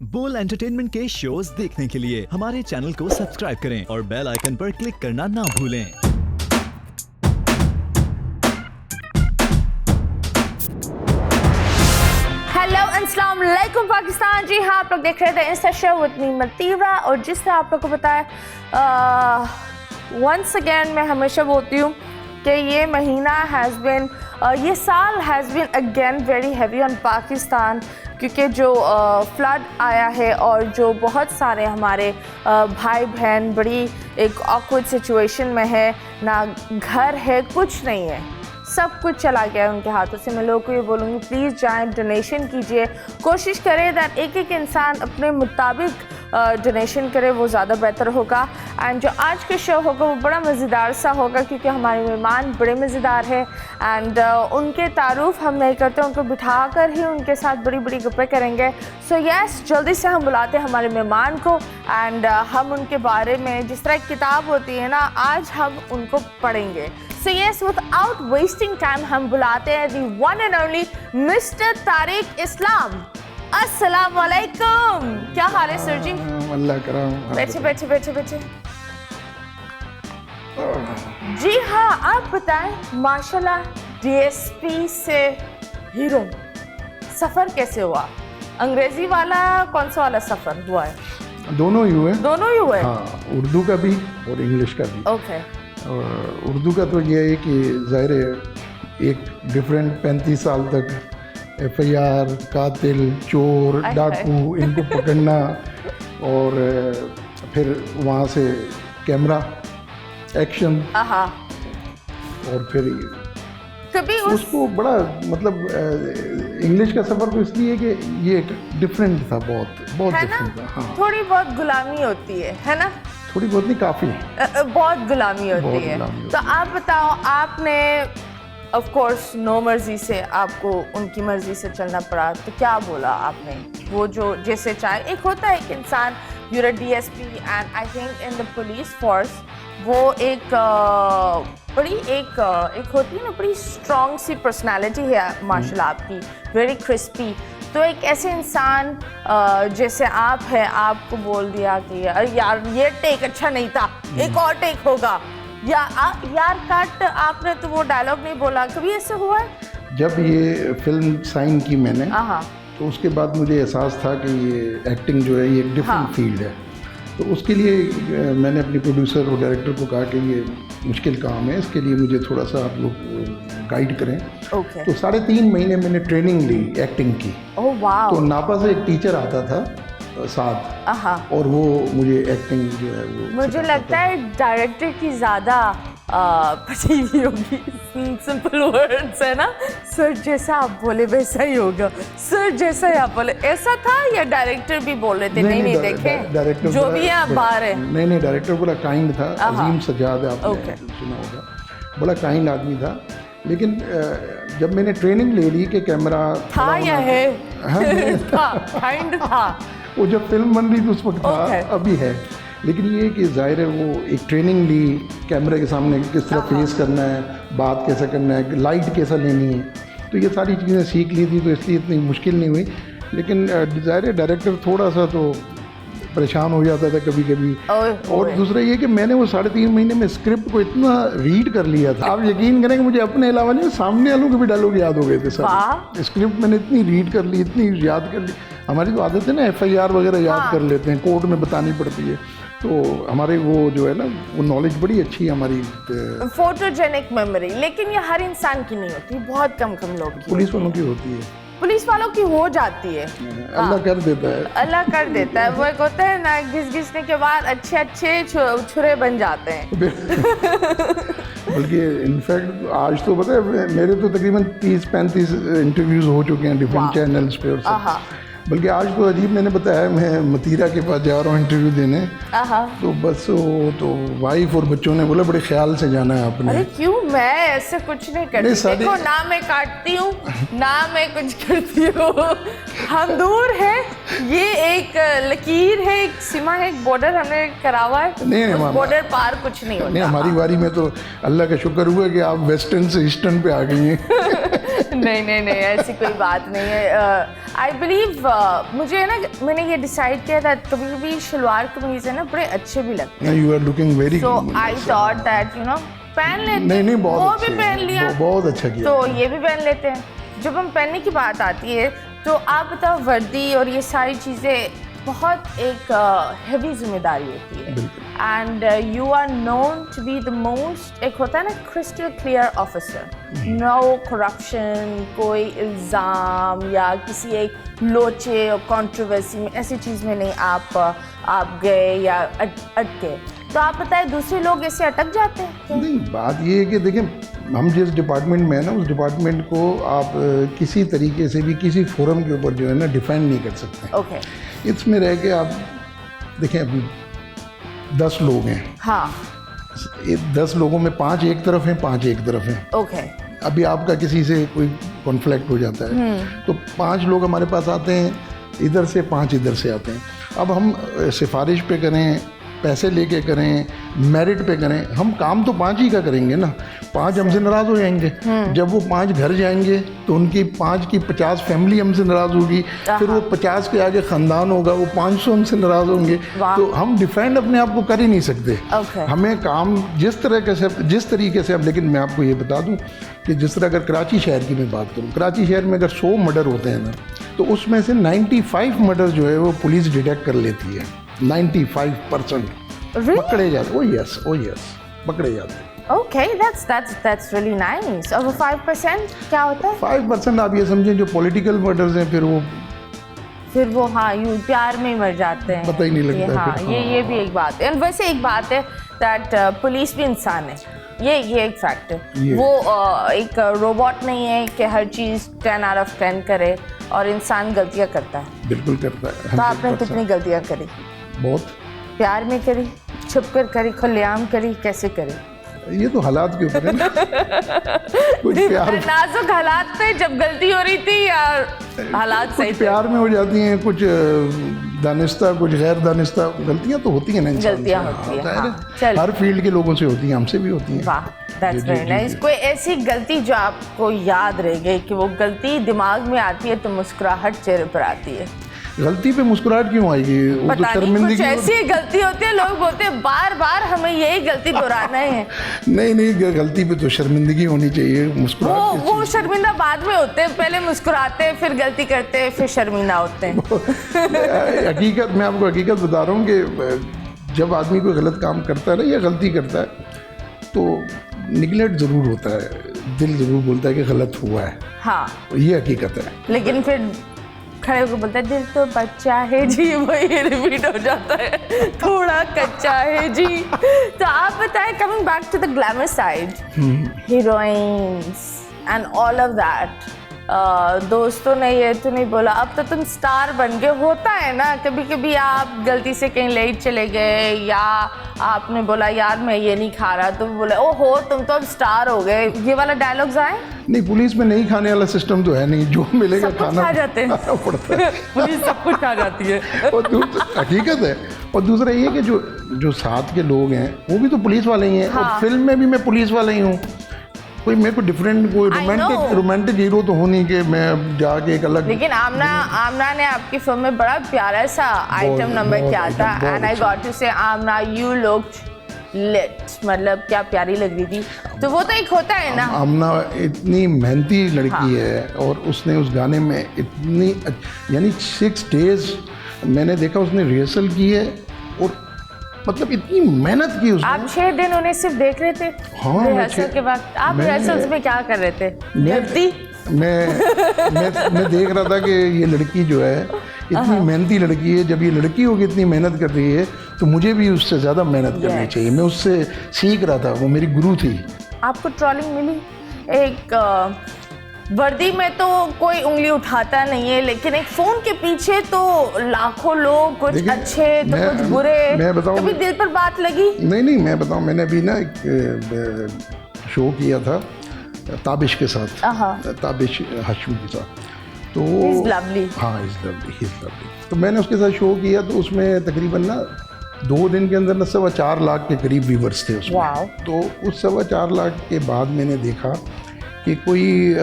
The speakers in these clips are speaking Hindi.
बोल एंटरटेनमेंट के शोज देखने के लिए हमारे चैनल को सब्सक्राइब करें और बेल आइकन पर क्लिक करना ना भूलें। हेलो अस्सलाम वालेकुम पाकिस्तान। जी हाँ, आप लोग देख रहे थे इंस्टा शो विद मी मतीरा। और जिस तरह आप लोग को बताया, वंस अगेन मैं हमेशा बोलती हूँ कि ये महीना ये साल has been again very heavy on Pakistan, क्योंकि जो फ्लड आया है और जो बहुत सारे हमारे भाई बहन बड़ी एक ऑकवर्ड सिचुएशन में है, ना घर है, कुछ नहीं है, सब कुछ चला गया है उनके हाथों से। मैं लोगों को ये बोलूँगी प्लीज़ जाएं, डोनेशन कीजिए, कोशिश करें दैट एक एक इंसान अपने मुताबिक डोनेशन करे, वो ज़्यादा बेहतर होगा। एंड जो आज के शो होगा वो बड़ा मज़ेदार सा होगा, क्योंकि हमारे मेहमान बड़े मज़ेदार हैं एंड उनके तारुफ हम नहीं करते, उनको बिठा कर ही उनके साथ बड़ी बड़ी गप्पें करेंगे। सो यस, जल्दी से हम बुलाते हैं हमारे मेहमान को एंड हम उनके बारे में, जिस तरह किताब होती है ना, आज हम उनको पढ़ेंगे। So yes, without wasting time, हम बुलाते हैं the one and only Mr. Tariq इस्लाम। अस्सलाम वालेकुम। क्या हाल है सर जी? अल्लाह करम। बैठे बैठे बैठे बैठे। जी हाँ, आप बताएं, माशाल्लाह डीएसपी से हीरो, सफ़र कैसे हुआ? अंग्रेजी वाला कौन सा वाला सफ़र हुआ है? दोनों ही हुए। दोनों ही हुए? हाँ, उर्दू का भी और इंग्लिश का भी। ओके। और उर्दू का तो ये है कि ज़ाहिर है एक डिफरेंट 35 साल तक FIR, कातिल, चोर, डाकू, इनको पकड़ना और फिर वहाँ से कैमरा एक्शन और फिर कभी उसको बड़ा मतलब इंग्लिश का सफ़र तो इसलिए कि ये एक डिफरेंट था, बहुत बहुत डिफरेंट था। हाँ, थोड़ी बहुत गुलामी होती है ना? थोड़ी बहुत नहीं, काफ़ी बहुत गुलामी होती है। तो आप बताओ, आपने ऑफ कोर्स नो मर्जी से आपको उनकी मर्जी से चलना पड़ा, तो क्या बोला आपने? वो जो जैसे चाहे, एक होता है कि इंसान, you're a DSP and I think in the police force, वो एक बड़ी एक होती है ना, बड़ी स्ट्रॉन्ग सी पर्सनालिटी है माशाल्लाह आपकी, वेरी क्रिस्पी। तो एक ऐसे इंसान जैसे आप हैं, आपको बोल दिया कि यार ये टेक अच्छा नहीं था, एक और टेक होगा, या यार कट, आपने तो वो डायलॉग नहीं बोला, कभी ऐसे हुआ है? जब ये फिल्म साइन की मैंने, तो उसके बाद मुझे एहसास था कि ये एक्टिंग जो है ये एक डिफरेंट फील्ड है। तो उसके लिए मैंने अपने प्रोड्यूसर और डायरेक्टर को कहा कि ये मुश्किल काम है, इसके लिए मुझे थोड़ा सा आप लोग गाइड करें। तो 3.5 महीने मैंने ट्रेनिंग ली एक्टिंग की। वाह। तो नापा से एक टीचर आता था साथ, और वो मुझे एक्टिंग जो है वो, मुझे लगता है डायरेक्टर की ज़्यादा पची हुई होगी, सिंपल वर्ड्स है ना, सर जैसा आप बोले वैसा ही होगा, सर जैसा ही आप बोले ऐसा था, या डायरेक्टर भी बोल रहे थे? नहीं देखें, डायरेक्टर जो भी है आप बाहर है। नहीं, डायरेक्टर बड़ा काइंड था, अजीम सज्जाद, आपने सुना होगा, बड़ा काइंड आदमी था। लेकिन जब मैंने ट्रेनिंग ले ली कि कैमरा था या है, काइंड था, वो जब फिल्म बन रही थी उस वक्त था, अभी है, लेकिन ये कि जाहिर है वो एक ट्रेनिंग ली, कैमरे के सामने किस तरह फेस करना है, बात कैसा करना है, लाइट कैसा लेनी है, तो ये सारी चीज़ें सीख ली थी, तो इसलिए इतनी मुश्किल नहीं हुई। लेकिन जाहिर है डायरेक्टर थोड़ा सा तो परेशान हो जाता था कभी कभी। और दूसरा ये कि मैंने वो 3.5 महीने में स्क्रिप्ट को इतना रीड कर लिया था, आप यकीन करें कि मुझे अपने अलावा नहीं, सामने वालों के भी डायलॉग याद हो गए थे सर। स्क्रिप्ट मैंने इतनी रीड कर ली, इतनी याद कर ली। हमारी तो आदत है ना, FIR वगैरह याद कर लेते हैं, कोर्ट में बतानी पड़ती है, तो हमारे वो जो है ना, वो नॉलेज बड़ी अच्छी है हमारी, फोटोजेनिक मेमोरी। लेकिन ये हर इंसान की नहीं होती, बहुत कम लोग की। पुलिस वालों की होती है, पुलिस वालों की हो जाती है, अल्लाह कर देता है, अल्लाह कर देता है। वो एक होता है ना, घिसने के बाद अच्छे छुरे बन जाते हैं। बल्कि इनफैक्ट आज तो पता है, मेरे तो तकरीबन 30-35 इंटरव्यूज़ हो चुके हैं डिफरेंट चैनल्स पे, और बल्कि आज तो अजीब, मैंने बताया मैं मतीरा के पास जा रहा हूँ इंटरव्यू देने, तो बस वो तो वाइफ और बच्चों ने बोला बड़े ख्याल से जाना है आपने। अरे क्यों, मैं ऐसे कुछ नहीं करती, देखो ना मैं काटती हूँ ना मैं कुछ करती हूँ, हम दूर है, ये एक लकीर है, एक सीमा है, एक बॉर्डर हमने करा हुआ है, नहीं, बॉर्डर पार कुछ नहीं होता। नहीं, हमारी बारी में तो अल्लाह का शुक्र हुआ कि आप वेस्टर्न से ईस्टर्न पे आ गई हैं। नहीं ऐसी कोई बात नहीं है। आई बिलीव मुझे है ना, मैंने ये डिसाइड किया था कभी कभी शलवार कमीज है ना बड़े अच्छे भी लगते हैं। You are looking very, so I thought that you know पहन लेते। नहीं बहुत वो अच्छे, भी पहन लिया, बहुत अच्छा किया। तो ये भी पहन लेते हैं। जब हम पहनने की बात आती है तो आप बताओ, वर्दी और ये सारी चीज़ें बहुत एक हेवी जिम्मेदारी होती है। And you are known to be the most, एक होता है ना crystal clear officer, no corruption, कोई इल्ज़ाम या किसी एक लोचे और कंट्रोवर्सी में, ऐसी चीज़ में नहीं आप गए या अटके। तो आप बताएं दूसरे लोग ऐसे अटक जाते हैं? नहीं, बात ये है कि देखिए हम जिस डिपार्टमेंट में है ना, उस डिपार्टमेंट को आप किसी तरीके से भी किसी फोरम के ऊपर जो है ना डिफाइन नहीं कर सकते। ओके। इसमें रह के आप देखें, अभी 10 लोग हैं। हाँ। 10 लोगों में 5 एक तरफ हैं, 5 एक तरफ हैं। ओके। अभी आपका किसी से कोई कॉन्फ्लिक्ट हो जाता है तो 5 लोग हमारे पास आते हैं, इधर से 5 इधर से आते हैं। अब हम सिफारिश पे करें, पैसे लेके करें, मेरिट पे करें, हम काम तो 5 ही का करेंगे ना। 5 हमसे नाराज़ हो जाएंगे। जब वो 5 घर जाएंगे तो उनकी 5 की 50 फैमिली हमसे नाराज़ होगी, फिर वो 50 के आगे ख़ानदान होगा, वो 500 हमसे नाराज़ होंगे। तो हम डिफेंड अपने आप को कर ही नहीं सकते। हमें काम जिस तरीके से अब, लेकिन मैं आपको ये बता दूं कि जिस तरह अगर कराची शहर की मैं बात करूं, कराची शहर में अगर 100 मर्डर होते हैं ना, तो उसमें से 95 मर्डर जो है वो पुलिस डिटेक्ट कर लेती है। 95% पकड़े जाते। ओ यस पकड़े जाते। Okay, that's really nice. और वो 5% क्या होता है? 5% आप ये समझें जो पॉलिटिकल मर्डर्स हैं, फिर वो हाँ यूं प्यार में ही मर जाते हैं, पता ही नहीं लगता। हाँ, ये भी एक बात है। वैसे एक बात है दैट पुलिस भी इंसान है, ये एक फैक्ट है। वो एक रोबोट नहीं है कि हर चीज़ 10 out of 10 करे, और इंसान गलतियाँ करता है। बिल्कुल करता है। तो आपने कितनी गलतियाँ करी? बहुत। प्यार में करी, छुप कर करी, खुलेआम करी, कैसे करी? ये तो हालात के ऊपर है ना। कुछ प्यार नाजुक हालात थे जब गलती हो रही थी, या हालात सही थे? प्यार में हो जाती हैं, कुछ दानिस्ता, कुछ गैर दानिस्ता गलतियां तो होती हैं ना। गलतियां होती हैं, हाँ। हर फील्ड के लोगों से होती हैं, हमसे भी होती हैं। वाह, दैट्स वेरी नाइस। कोई ऐसी गलती जो आपको याद रह गई कि वो गलती दिमाग में आती है तो मुस्कुराहट चेहरे पर आती है? गलती पे मुस्कुराहट क्यों आएगी? वो तो शर्मिंदगी। कुछ ऐसी गलती होती है, लोग बोलते हैं बार बार हमें यही गलती दोहराना है। नहीं, गलती पे तो शर्मिंदगी होनी चाहिए। मुस्कुराहट वो शर्मिंदा बाद में होते हैं, पहले मुस्कुराते हैं, फिर गलती करते हैं, फिर शर्मिंदा होते हैं। हकीकत, मैं आपको हकीकत बता रहा हूँ कि जब आदमी कोई गलत काम करता है ना या गलती करता है तो निगलेक्ट ज़रूर होता है, दिल ज़रूर बोलता है कि गलत हुआ है। हाँ, ये हकीकत है। लेकिन फिर खड़े होकर बोलता है दिल तो बच्चा है जी, वही रिपीट हो जाता है, थोड़ा कच्चा है जी। तो आप बताएं, coming back to the glamour side, heroines and all of that, दोस्तों ने ये तो नहीं बोला अब तो तुम स्टार बन गए? होता है ना कभी कभी आप गलती से कहीं लेट चले गए, या आपने बोला यार मैं ये नहीं खा रहा, तो बोले ओहो तुम तो अब स्टार हो गए, ये वाला डायलॉग्स आए? नहीं, पुलिस में नहीं खाने वाला सिस्टम तो है नहीं, जो मिलेगा खाना खा जाते हैं। पड़ता है। पुलिस सब कुछ खा जाती है। और हकीकत है। और दूसरा ये कि जो साथ के लोग हैं वो भी तो पुलिस वाले ही हैं। हाँ। और फिल्म में भी मैं पुलिस वाला ही हूँ। कोई मेरे को डिफरेंट, कोई रोमांटिक हीरो तो हो नहीं कि मैं जाके एक अलग। लेकिन आमना ने आपकी फिल्म में बड़ा प्यारा सा आइटम नंबर किया था, एंड आई गॉट टू से आमना यू लुक्ड लिट, मतलब क्या प्यारी लग रही थी। तो वो तो एक होता है ना, आमना इतनी मेहनती लड़की है, और उसने उस गाने में इतनी, यानी 6 डेज मैंने देखा उसने रिहर्सल की है, और मतलब इतनी मेहनत की उसने। आप 6 दिन उन्हें सिर्फ देख रहे थे? हाँ, रिहर्सल के वक्त आप रिहर्सल्स में क्या कर रहे थे? मैं देख रहा था कि ये लड़की जो है इतनी मेहनती लड़की है, जब ये लड़की होगी इतनी मेहनत कर रही है तो मुझे भी उससे ज़्यादा मेहनत करनी चाहिए। मैं उससे सीख रहा था, वो मेरी गुरु थी। आपको ट्रोलिंग मिली? एक वर्दी में तो कोई उंगली उठाता नहीं है, लेकिन एक फोन के पीछे तो लाखों लोग, कुछ अच्छे तो कुछ बुरे। मैं बताऊं, कभी दिल पर बात लगी? नहीं, मैं बताऊं, मैंने अभी ना एक शो किया था ताबिश के साथ, ताबिश हाशमी के साथ। तो He's lovely. हाँ, he's lovely। तो मैंने उसके साथ शो किया, तो उसमें तकरीबन ना 2 दिन के अंदर ना 4.25 लाख के करीब व्यूवर्स थे उसमें। तो उस 4.25 लाख के बाद मैंने देखा कि कोई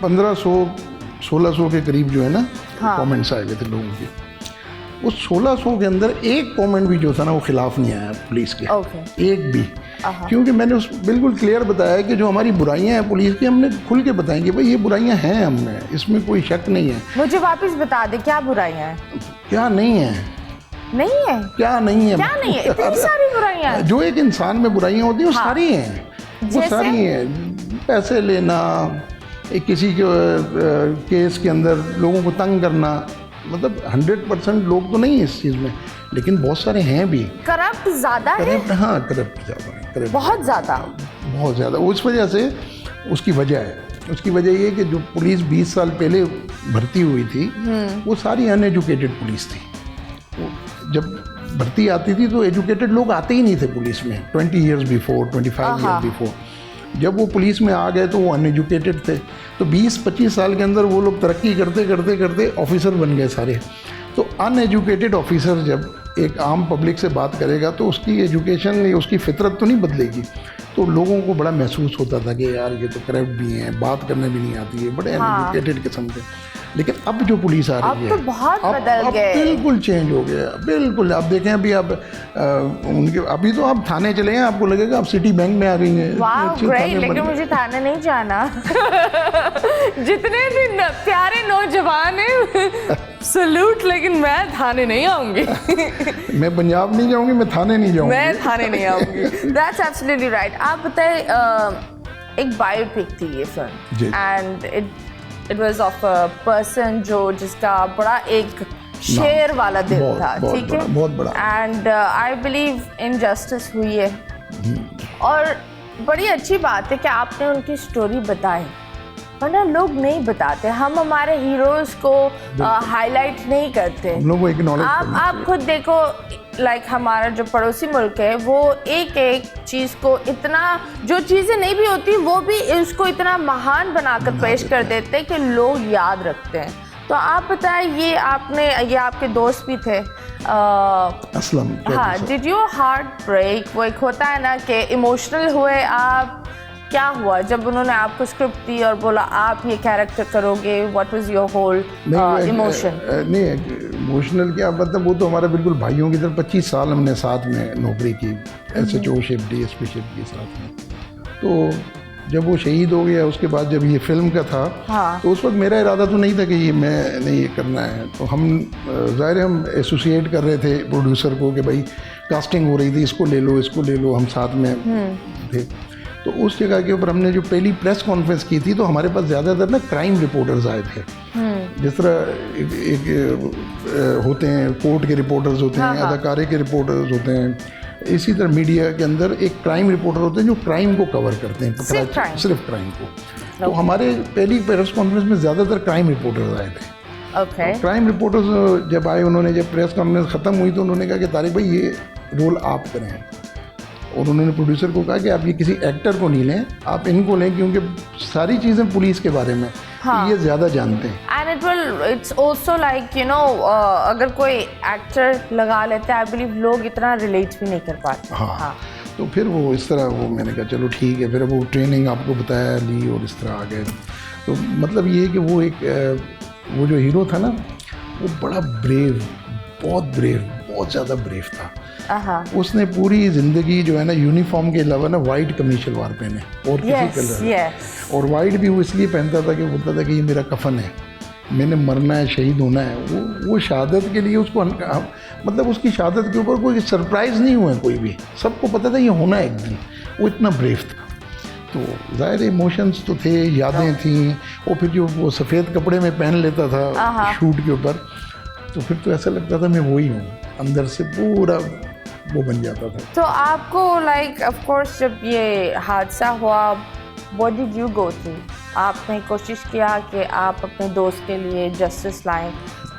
1500-1600 के करीब जो है ना कमेंट्स आए हुए थे लोगों के। उस 1600 के अंदर एक कमेंट भी जो था ना वो खिलाफ नहीं आया पुलिस के, एक भी। क्योंकि मैंने उस बिल्कुल क्लियर बताया कि जो हमारी बुराइयां हैं पुलिस की, हमने खुल के बताएंगे भाई ये बुराइयां हैं हमने, इसमें कोई शक नहीं है। मुझे वापस बता दे क्या बुराइयां हैं? क्या नहीं है? नहीं है? क्या नहीं है? क्या नहीं है? इतनी सारी बुराइयां हैं। जो एक इंसान में बुराइयां होती हैं वो सारी हैं, वो सारी हैं। पैसे लेना, किसी के केस के अंदर लोगों को तंग करना, मतलब 100% लोग तो नहीं है इस चीज़ में, लेकिन बहुत सारे हैं भी। करप्ट ज़्यादा है? हाँ, करप्ट ज़्यादा है, करप्ट बहुत ज़्यादा, बहुत ज़्यादा। उस वजह से उसकी वजह है, उसकी वजह ये कि जो पुलिस 20 साल पहले भर्ती हुई थी वो सारी अनएजुकेटेड पुलिस थी। जब भर्ती आती थी तो एजुकेटेड लोग आते ही नहीं थे पुलिस में, 20 ईयर्स बिफोर, 25 ईयर्स बिफोर। जब वो पुलिस में आ गए तो वो अनएजुकेटेड थे, तो 20-25 साल के अंदर वो लोग तरक्की करते करते करते ऑफिसर बन गए सारे। तो अनएजुकेटेड ऑफिसर जब एक आम पब्लिक से बात करेगा तो उसकी एजुकेशन या उसकी फितरत तो नहीं बदलेगी। तो लोगों को बड़ा महसूस होता था कि यार ये तो करप्ट भी हैं, बात करने भी नहीं आती है, बड़े अनएजुकेटेड किस्म के। लेकिन अब जो पुलिस आ रही है अब तो बहुत बदल गए, बिल्कुल चेंज हो गया, बिल्कुल। आप देखें अभी आप उनके अभी तो आप थाने चले हैं, आपको लगेगा आप सिटी बैंक में आ गई हैं। वाह ग्रेट, लेकिन मुझे थाने नहीं जाना। जितने भी प्यारे नौजवान हैं सलूट, लेकिन मैं थाने नहीं आऊंगी। मैं पंजाब नहीं जाऊंगी, मैं थाने नहीं जाऊंगी, मैं थाने नहीं आऊंगी। That's absolutely right. आप बताए एक बायोपिक थी ये film, and it was of a person जिसका बड़ा एक शेर वाला दिल था, ठीक है, बहुत बड़ा। एंड आई बिलीव इनजस्टिस हुई है, और बड़ी अच्छी बात है कि आपने उनकी स्टोरी बताई, वरना लोग नहीं बताते। हम हमारे हीरोज को हाईलाइट नहीं करते, हम लोग को एक्नॉलेज करना चाहिए। आप खुद देखो, लाइक हमारा जो पड़ोसी मुल्क है वो एक एक चीज़ को इतना, जो चीज़ें नहीं भी होती वो भी उसको इतना महान बनाकर पेश कर देते हैं कि लोग याद रखते हैं। तो आप बताएं, ये आपके दोस्त भी थे असलम, हाँ, डिड योर हार्ट ब्रेक? वो एक होता है ना कि इमोशनल हुए आप, क्या हुआ जब उन्होंने आपको स्क्रिप्ट दी और बोला आप ये कैरेक्टर करोगे? What was your whole emotion? नहीं, इमोशनल क्या, मतलब वो तो हमारा बिल्कुल भाइयों की तरह 25 साल हमने साथ में नौकरी की, SHO शिफ्ट, DSP शिफ्ट के साथ में। तो जब वो शहीद हो गया उसके बाद जब ये फिल्म का था, तो उस वक्त मेरा इरादा तो नहीं था कि ये मैं नहीं ये करना है। तो हम ज़ाहिर हम एसोसिएट कर रहे थे प्रोड्यूसर को कि भाई कास्टिंग हो रही थी, इसको ले लो, हम साथ में थे। तो उस जगह के ऊपर हमने जो पहली प्रेस कॉन्फ्रेंस की थी तो हमारे पास ज़्यादातर ना क्राइम रिपोर्टर्स आए थे। जिस तरह एक होते हैं कोर्ट के रिपोर्टर्स होते हैं, अदाकारे के रिपोर्टर्स होते हैं, इसी तरह मीडिया के अंदर एक क्राइम रिपोर्टर होते हैं जो क्राइम को कवर करते हैं, सिर्फ क्राइम को। तो हमारे पहली प्रेस कॉन्फ्रेंस में ज़्यादातर क्राइम रिपोर्टर्स आए थे। तो क्राइम रिपोर्टर्स जब आए, उन्होंने जब प्रेस कॉन्फ्रेंस ख़त्म हुई तो उन्होंने कहा कि तारिक भाई ये रोल आप करें, और उन्होंने प्रोड्यूसर को कहा कि आप ये किसी एक्टर को नहीं लें, आप इनको लें, क्योंकि सारी चीज़ें पुलिस के बारे में ये ज़्यादा जानते हैं। एंड इट्स ऑल्सो लाइक अगर कोई एक्टर लगा लेते हैं, आई बिलीव लोग इतना रिलेट भी नहीं कर पाते। हाँ, तो फिर वो इस तरह वो मैंने कहा चलो ठीक है, फिर वो ट्रेनिंग आपको बताया ली और इस तरह आ गए। तो मतलब ये कि वो एक वो जो हीरो था ना वो बड़ा ब्रेव, बहुत ज़्यादा ब्रेव था। उसने पूरी ज़िंदगी जो है ना यूनिफॉर्म के अलावा ना वाइट कमीज शलवार पहने और किसी कलर, और वाइट भी वो इसलिए पहनता था कि बोलता था कि ये मेरा कफन है, मैंने मरना है, शहीद होना है। वो शहादत के लिए उसको मतलब उसकी शहादत के ऊपर कोई सरप्राइज़ नहीं हुआ कोई भी, सबको पता था ये होना है एक दिन। वो इतना ब्रेव था। तो ज़ाहिर इमोशंस तो थे, यादें थी, और फिर जो वो सफ़ेद कपड़े में पहन लेता था शूट के ऊपर, तो फिर तो ऐसा लगता था मैं वही हूँ, अंदर से पूरा वो बन जाता था। तो आपको लाइक ऑफ कोर्स जब ये हादसा हुआ, what did you go through? आपने कोशिश किया कि आप अपने दोस्त के लिए जस्टिस लाएं?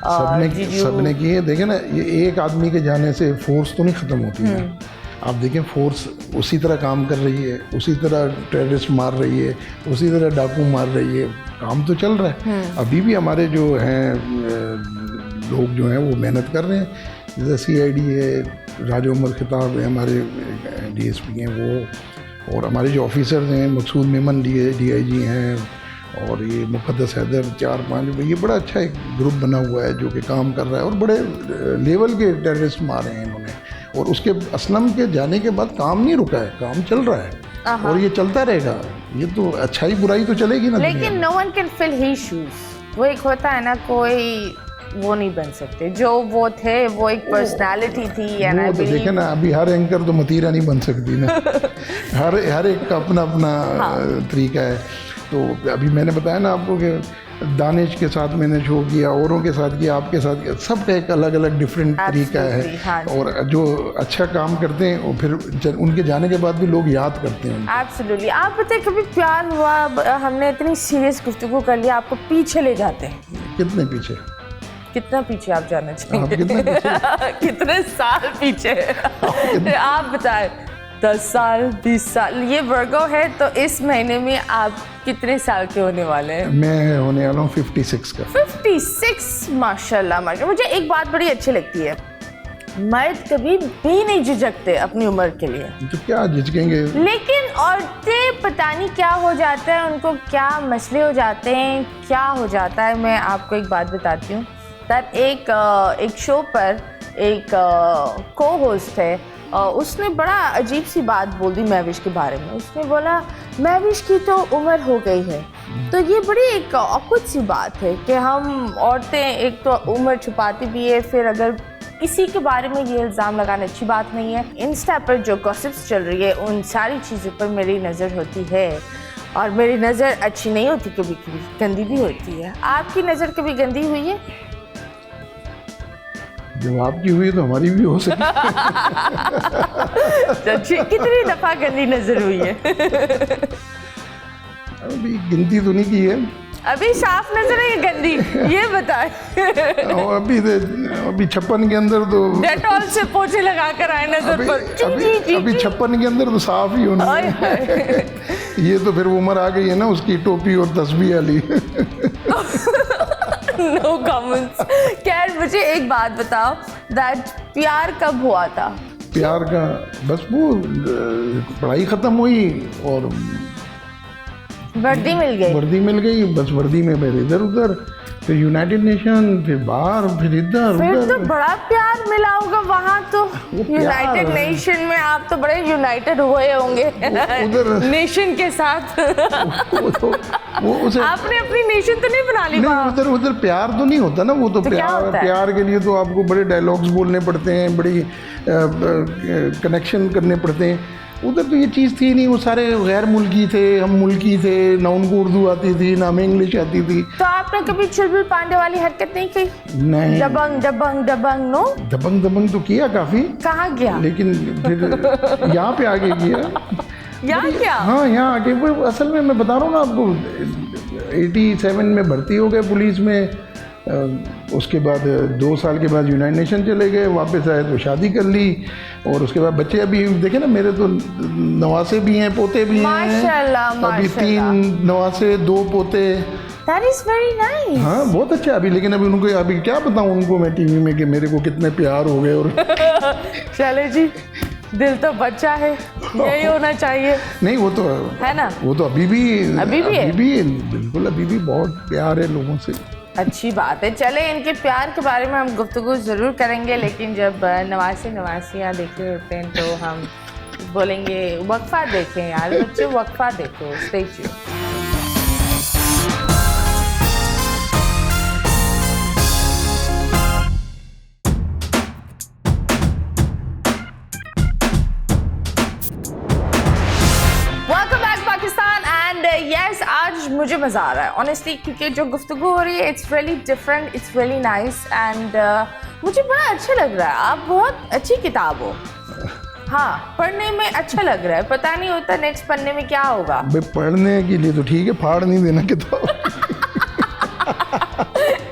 सबने किए। देखें ना, ये एक आदमी के जाने से फोर्स तो नहीं ख़त्म होती है। आप देखें फोर्स उसी तरह काम कर रही है, उसी तरह टेररिस्ट मार रही है, उसी तरह डाकू मार रही है, काम तो चल रहा है। अभी भी हमारे जो हैं लोग जो हैं वो मेहनत कर रहे हैं, जैसे CID है, राज उमर खिताब है, हमारे DSP हैं, वो और हमारे जो ऑफिसर्स हैं, मकसूद मेमन DIG हैं और ये मुक़द्दस हैदर, 4-5 ये बड़ा अच्छा एक ग्रुप बना हुआ है जो कि काम कर रहा है और बड़े लेवल के टेररिस्ट मारे हैं इन्होंने। और उसके असलम के जाने के बाद काम नहीं रुका है, काम चल रहा है और ये चलता रहेगा। ये तो अच्छाई बुराई तो चलेगी ना। लेकिन no one can fill his shoes. वो एक होता है ना, कोई वो नहीं बन सकते जो वो थे, वो एक पर्सनालिटी थी। एंड आई बिलीव देखे ना, अभी हर एंकर तो मतीरा नहीं बन सकती ना। हर एक का अपना अपना तरीका है। तो अभी मैंने बताया ना आपको कि दानिश के साथ मैंने शो किया, औरों के साथ किया, आपके साथ किया, सबका एक अलग अलग डिफरेंट तरीका है। हाँ। और जो अच्छा काम करते हैं और फिर उनके जाने के बाद भी लोग याद करते हैं। एब्सोल्युटली। आप बताइए, कभी प्यार हुआ? हमने इतनी सीरियस गुफ्तगू कर लिया, आपको पीछे ले जाते हैं। कितने पीछे? कितना पीछे आप जानना चाहेंगे? कितने पीछे? कितने साल पीछे? आप बताएं। 10 साल, 20 साल? ये वर्गो है, तो इस महीने में आप कितने साल के होने वाले हैं? मैं होने वाला हूँ 56 का। 56? माशाल्लाह माशाल्लाह। मुझे एक बात बड़ी अच्छी लगती है, मर्द कभी भी नहीं झिझकते अपनी उम्र के लिए। तो क्या झिझकेंगे? लेकिन औरतें पता नहीं क्या हो जाता है, उनको क्या मसले हो जाते हैं, क्या हो जाता है। मैं आपको एक बात बताती हूँ। दैट एक शो पर एक को होस्ट है, उसने बड़ा अजीब सी बात बोल दी महविश के बारे में। उसने बोला महविश की तो उम्र हो गई है। तो ये बड़ी एक ऑकवर्ड सी बात है कि हम औरतें एक तो उम्र छुपाती भी है, फिर अगर किसी के बारे में ये इल्ज़ाम लगाना अच्छी बात नहीं है। इंस्टा पर जो गॉसिप्स चल रही है, उन सारी चीज़ों पर मेरी नज़र होती है और मेरी नज़र अच्छी नहीं होती, कभी कभी गंदी भी होती है। आपकी नज़र कभी गंदी हुई है? जब आपकी हुई तो हमारी भी हो सकती है। कितनी दफा गंदी नजर हुई है? अभी गिनती तो नहीं की है। अभी साफ नजर है या गंदी, ये बताए। अभी 56 के अंदर तो डेटॉल से पोछे लगा कर आए नजर पर। अभी 56 के अंदर तो साफ ही होना है। ये तो फिर उम्र आ गई है ना उसकी, टोपी और तस्बीह वाली। No comments. खैर, मुझे एक बात बताओ, दैट प्यार कब हुआ था? प्यार का बस वो पढ़ाई ख़त्म हुई और वर्दी मिल गई। बस वर्दी में फिर इधर उधर, फिर यूनाइटेड नेशन, फिर बाहर, फिर इधर फिर उधर। तो बड़ा प्यार मिला होगा वहाँ तो। यूनाइटेड नेशन में आप तो बड़े यूनाइटेड हुए होंगे उधर नेशन के साथ। वो उसे आपने अपनी नेशन तो नहीं बना ली? नहीं, उधर प्यार तो नहीं होता ना। वो तो प्यार के लिए तो आपको बड़े डायलॉग्स बोलने पड़ते हैं, बड़ी कनेक्शन करने पड़ते हैं। उधर तो ये चीज़ थी नहीं, वो सारे गैर मुल्की थे, हम मुल्की थे, ना उनको उर्दू आती थी ना हमें इंग्लिश आती थी। तो आपने कभी चुलबुल पांडे वाली हरकत नहीं की? नहीं। दबंग नो? दबंग तो किया काफ़ी। कहाँ गया? लेकिन फिर यहाँ पे आगे किया। यहाँ क्या? हाँ, यहाँ आगे। वो असल में मैं बता रहा हूँ ना आपको, 87 में भर्ती हो गए पुलिस में। उसके बाद 2 साल के बाद यूनाइटेड नेशन चले गए, वापस आए तो शादी कर ली और उसके बाद बच्चे अभी देखे ना, मेरे तो नवासे भी हैं, पोते भी हैं। माशाल्लाह, अभी 3 नवासे 2 पोते। That is very nice. हाँ, बहुत अच्छा। अभी लेकिन अभी उनको अभी क्या बताऊँ उनको मैं टीवी में कि मेरे को कितने प्यार हो गए। और चले जी, दिल तो बच्चा है, यही होना चाहिए। नहीं, वो तो है ना, वो तो अभी भी बिल्कुल अभी भी बहुत प्यार है लोगों से। अच्छी बात है। चले, इनके प्यार के बारे में हम गुफ्तगू ज़रूर करेंगे, लेकिन जब नवासियाँ देख रहे होते हैं तो हम बोलेंगे वक्फा देखें यार बच्चे, वक्फा देखो। Stay tuned. आज मुझे मज़ा आ रहा है ऑनेस्टली, क्योंकि जो गुफ्तगू हो रही है it's really different, it's really nice and मुझे बड़ा अच्छा लग रहा है। आप बहुत अच्छी किताब हो। हाँ, पढ़ने में अच्छा लग रहा है, पता नहीं होता नेक्स्ट पढ़ने में क्या होगा। पढ़ने के लिए तो ठीक है, फाड़ नहीं देना किताब।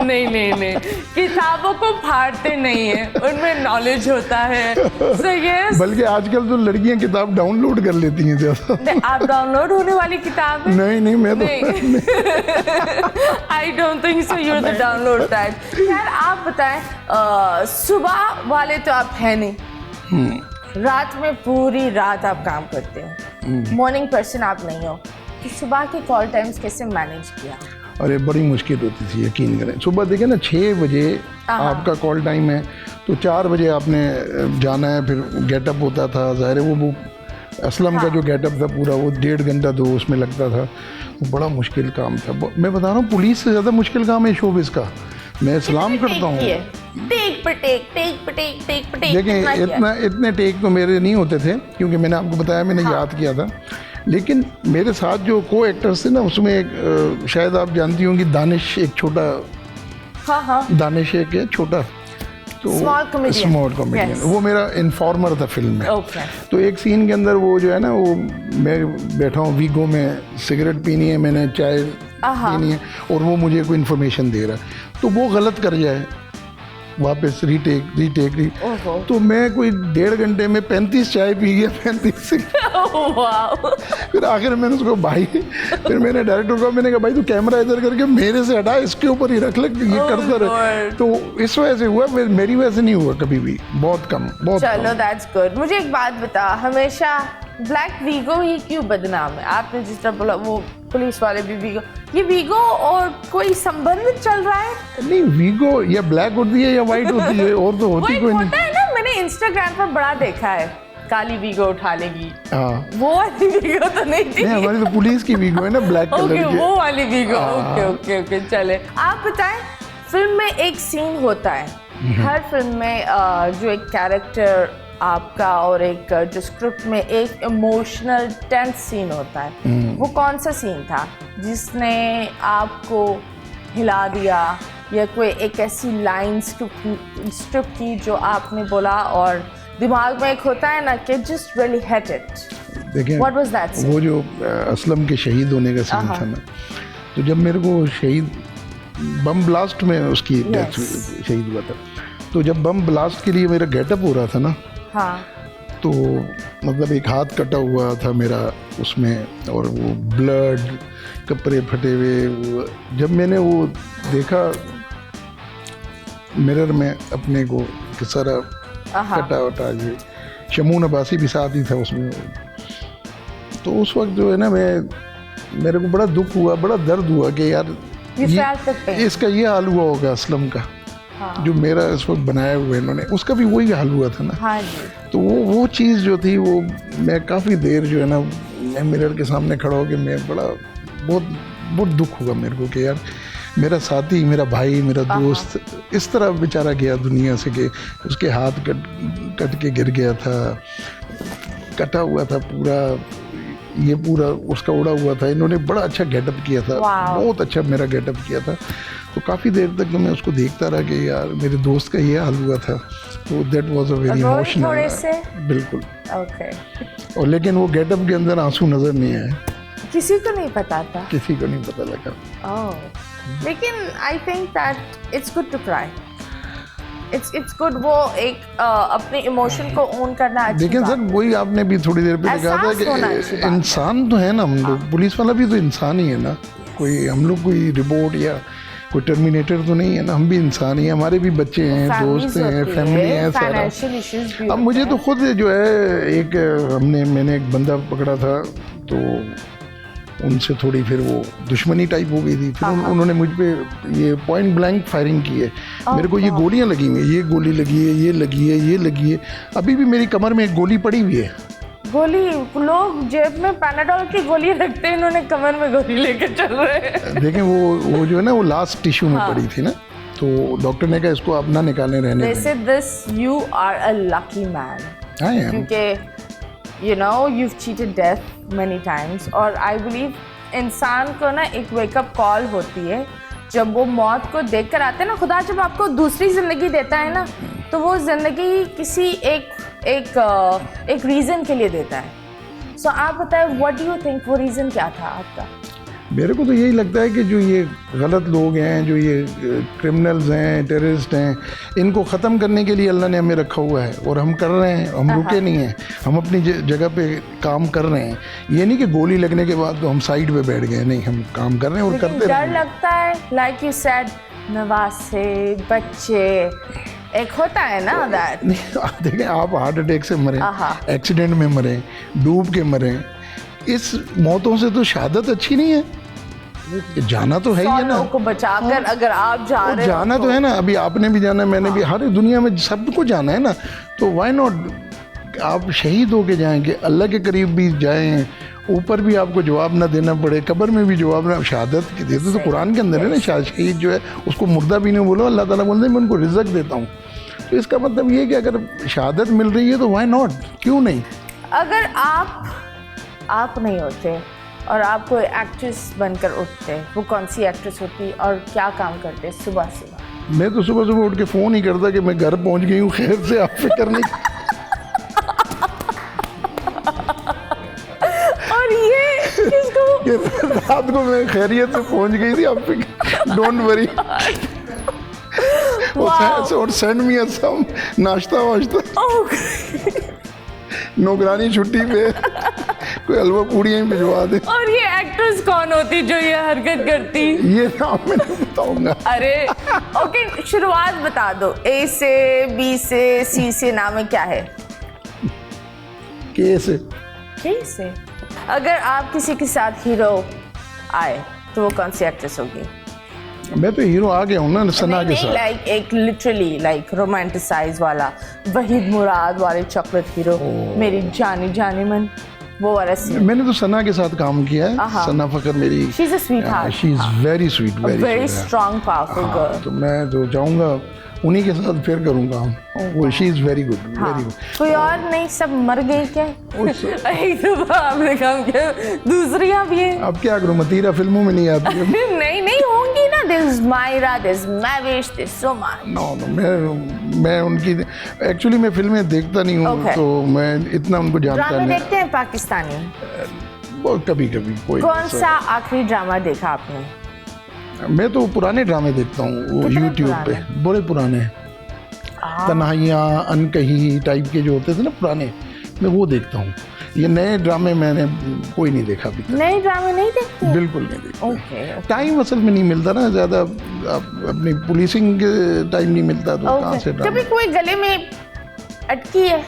नहीं, किताबों को फाड़ते नहीं है, उनमें नॉलेज होता है। So yes, बल्कि आजकल तो लड़कियां किताब डाउनलोड कर लेती हैं ज़्यादा। आप डाउनलोड होने वाली किताब है? नहीं, मैं तो I don't think so, you are the download type. यार आप बताएं, सुबह वाले तो आप है नहीं, रात में पूरी रात आप काम करते हो, मॉर्निंग पर्सन आप नहीं हो, तो सुबह के कॉल टाइम्स कैसे मैनेज किया? अरे बड़ी मुश्किल होती थी, यकीन करें। सुबह देखिए ना 6 बजे आपका कॉल टाइम है, तो 4 बजे आपने जाना है, फिर गेटअप होता था। ज़ाहिर है वो असलम का जो गेटअप था पूरा, वो 1.5 घंटा तो उसमें लगता था। वो बड़ा मुश्किल काम था। मैं बता रहा हूँ, पुलिस से ज़्यादा मुश्किल काम है शोबिज़ का। मैं सलाम करता हूँ। टेक पे टेक। देखें, इतने टेक तो मेरे नहीं होते थे, क्योंकि मैंने आपको बताया, मैंने याद किया था। लेकिन मेरे साथ जो को एक्टर्स थे ना, उसमें एक शायद आप जानती होंगी, दानिश, एक छोटा, दानिश एक है छोटा, तो स्मॉल कॉमेडियन, वो मेरा इन्फॉर्मर था फिल्म में। तो एक सीन के अंदर वो जो है ना, वो मैं बैठा हूँ वीगो में, सिगरेट पीनी है मैंने, चाय पीनी है, और वो मुझे कोई इन्फॉर्मेशन दे रहा है, तो वो गलत कर जाए, वापस रीटेक तो मैं कोई 1.5 घंटे में 35 चाय पी गया, 35 फिर आखिर मैंने उसको फिर मैंने डायरेक्टर को मैंने कहा, भाई तू कैमरा इधर करके मेरे से हटा, इसके ऊपर ही रख ले, ये करता रहे। तो इस वजह से हुआ, मेरी वजह से नहीं हुआ कभी भी, बहुत कम। चलो दैट्स गुड। मुझे एक बात बता, हमेशा ब्लैक वीगो ही क्यों बदनाम है? आपने जिस तरह बोला वो पुलिस वाले भी वीगो, ये वीगो और कोई संबंध चल रहा है? नहीं, वीगो या ब्लैक होती है या वाइट होती है, और तो होती कोई नहीं। होता है ना, मैंने इंस्टाग्राम पर बड़ा देखा है, काली वीगो उठा लेगी। हाँ, वो वाली वीगो तो नहीं थी। नहीं, हमारी तो पुलिस की वीगो है ना, ब्लैक कलर की। वो वाली वीगो। ओके चले। आप बताएं, फिल्म में एक सीन होता है, हर फिल्म में जो एक कैरेक्टर आपका और एक जो स्क्रिप्ट में एक इमोशनल टेंस सीन होता है, वो कौन सा सीन था जिसने आपको हिला दिया, या कोई एक ऐसी लाइन स्क्रिप्ट की जो आपने बोला और दिमाग में एक होता है ना कि जस्ट रियली हिट इट? देखिए, व्हाट वाज दैट सीन? वो जो असलम के शहीद होने का सीन था ना, तो जब मेरे को शहीद बम ब्लास्ट में उसकी डेथ शहीद हुआ था, तो जब बम ब्लास्ट के लिए मेरा गेटअप हो रहा था ना, तो मतलब एक हाथ कटा हुआ था मेरा उसमें, और वो ब्लड, कपड़े फटे हुए, जब मैंने वो देखा मिरर में अपने को कि सारा कटा वटा, ये शमून अब्बासी भी साथ ही था उसमें, तो उस वक्त जो है ना, मेरे को बड़ा दुख हुआ, बड़ा दर्द हुआ कि यार इसका ये हाल हुआ होगा असलम का। जो मेरा इस वक्त बनाया हुआ इन्होंने, उसका भी वही हाल हुआ था ना। तो वो चीज़ जो थी, वो मैं काफ़ी देर जो है ना, मैं मिरर के सामने खड़ा होकर मैं बहुत दुख हुआ मेरे को कि यार मेरा साथी, मेरा भाई, मेरा दोस्त इस तरह बेचारा गया दुनिया से कि उसके हाथ कट के गिर गया था, कटा हुआ था पूरा, ये पूरा उसका उड़ा हुआ था। इन्होंने बड़ा अच्छा गेटअप किया था, बहुत अच्छा मेरा गेटअप किया था। तो काफ़ी देर तक मैं उसको देखता रहा कि यार मेरे दोस्त का ये हाल हुआ था। तो that was a very emotional. बिल्कुल। ओके। और लेकिन वो गेटअप के अंदर आंसू नज़र नहीं आए, किसी को नहीं पता था, किसी को नहीं पता लगा। लेकिन I think that it's good to cry, it's good. वो एक अपने इमोशन को ओन करना अच्छी लेकिन सर वही आपने भी थोड़ी देर पहले कहा था कि इंसान तो है ना हम लोग, पुलिस वाला भी तो इंसान ही है ना, कोई हम लोग कोई रिपोर्ट या कोई टर्मिनेटर तो नहीं है ना, हम भी इंसान ही हैं, हमारे भी बच्चे हैं, दोस्त हैं, फैमिली है, सारा। अब मुझे तो खुद जो है मैंने एक बंदा पकड़ा था, तो उनसे थोड़ी फिर वो दुश्मनी टाइप हो गई थी। फिर उन्होंने मुझ पे ये पॉइंट ब्लैंक फायरिंग की है। मेरे को ये गोलियां लगी हुई, ये गोली लगी है, ये लगी है, ये लगी है, अभी भी मेरी कमर में एक गोली पड़ी हुई है। गोली, लोग जेब में पैनाडोल की गोली रखते हैं, इन्होंने कमर में गोली लेकर चल रहे हैं। देखें वो जो है ना, वो लास्ट टिश्यू में पड़ी थी ना, तो डॉक्टर ने कहा इसको आप ना निकालने रहने दें। This you are a lucky man, क्योंकि you know you've cheated death many times, और I believe इंसान को ना एक वेकअप कॉल होती है जब वो मौत को देख कर आते हैं ना। खुदा जब आपको दूसरी ज़िंदगी देता है ना, तो वो ज़िंदगी किसी एक रीज़न के लिए देता है। सो आप बताएं, व्हाट डू यू थिंक, वो रीज़न क्या था आपका? मेरे को तो यही लगता है कि जो ये गलत लोग हैं, जो ये क्रिमिनल्स हैं, टेररिस्ट हैं, इनको ख़त्म करने के लिए अल्लाह ने हमें रखा हुआ है, और हम कर रहे हैं, हम रुके नहीं हैं, हम अपनी जगह पे काम कर रहे हैं। ये नहीं कि गोली लगने के बाद तो हम साइड पे बैठ गए, नहीं, हम काम कर रहे हैं और करते डर लगता है, लाइक यू सेड, नवासे बच्चे एक होता है ना दैट। देखें, आप हार्ट अटैक से मरें, एक्सीडेंट में मरें, डूब के मरें, इस मौतों से तो शहादत अच्छी नहीं है, जाना तो है ही 100 है ना। लोगों को बचाकर अगर आप जा और रहे हो जाना तो है ना, अभी आपने भी जाना है, मैंने भी, हर दुनिया में सबको जाना है ना, तो व्हाई नॉट आप शहीद होके जाएंगे, अल्लाह के करीब भी जाएं, ऊपर भी आपको जवाब ना देना पड़े, कब्र में भी जवाब ना, शहादत के देते तो कुरान के अंदर है ना, शहीद जो है उसको मुर्दा भी नहीं बोलो, अल्लाह ताला बोलते हैं मैं उनको रिज़्क देता हूँ। तो इसका मतलब ये है कि अगर शहादत मिल रही है तो व्हाई नॉट, क्यों नहीं। अगर आप नहीं होते और आप कोई एक्ट्रेस बनकर उठते, वो कौन सी एक्ट्रेस होती और क्या काम करते सुबह सुबह? मैं तो सुबह सुबह उठ के फ़ोन ही करता कि मैं घर पहुँच गई हूँ खैर से, आप फिक्र नहीं। और ये किसको? ये रात को मैं खैरियत से पहुँच गई थी, आप फिक्र डोंट वरी। और सेंड मी सम नाश्ता वाश्ता, नौकरानी छुट्टी पे, कोई हलवा पूड़ियाँ ही भिजवा दे। और ये एक्ट्रेस कौन होती जो ये हरकत करती? ये नाम मैं नहीं बताऊंगा। अरे ओके, शुरुआत बता दो, ए से, बी से, सी से, नाम में क्या है? के से। के से। अगर आप किसी के साथ हीरो आए तो वो कौन सी एक्ट्रेस होगी? मैं तो हीरो आ गया हूँ ना सना के साथ। लाइक एक लिटरली लाइक रोमांटिसाइज वाला, वहीद मुराद वाले चॉकलेट हीरो, मेरी जानी जानी मन, वो वाला सीन। मैंने तो सना के साथ काम किया है, सना फकर मेरी, she is a sweet heart, she is very sweet, very strong powerful girl. तो मैं तो जाऊंगा उन्हीं के साथ फिर करूंगा, वो she is very good, very good. कोई और नहीं, सब मर गए क्या? एक दफा आपने काम किया, दूसरियां भी हैं। अब क्या करूं, मतीरा फिल्मों में नहीं आती है। नहीं होंगी ना, दिस इज मायरा, दिस मैविश, दिस सो मच। नो मैं उनकी एक्चुअली मैं फिल्में देखता नहीं हूँ, तो मैं इतना उनको जानता नहीं। ड्रामा देखते हैं पाकिस्तानी? कभी कभी कोई। कौन सा आखिरी ड्रामा देखा आपने? मैं तो पुराने ड्रामे देखता हूँ, वो यूट्यूब पे, बड़े पुराने, तन्हाइयाँ, अनकही टाइप के जो होते थे ना पुराने, मैं वो देखता हूँ। ये नए ड्रामे मैंने कोई नहीं देखा अभी तक। नए ड्रामे नहीं देखते? बिल्कुल नहीं देखते। ओके। टाइम असल में नहीं मिलता ना ज़्यादा, अपनी पुलिसिंग टाइम नहीं मिलता, तो कहाँ से ड्रामे। कभी कोई गले में अटकी है?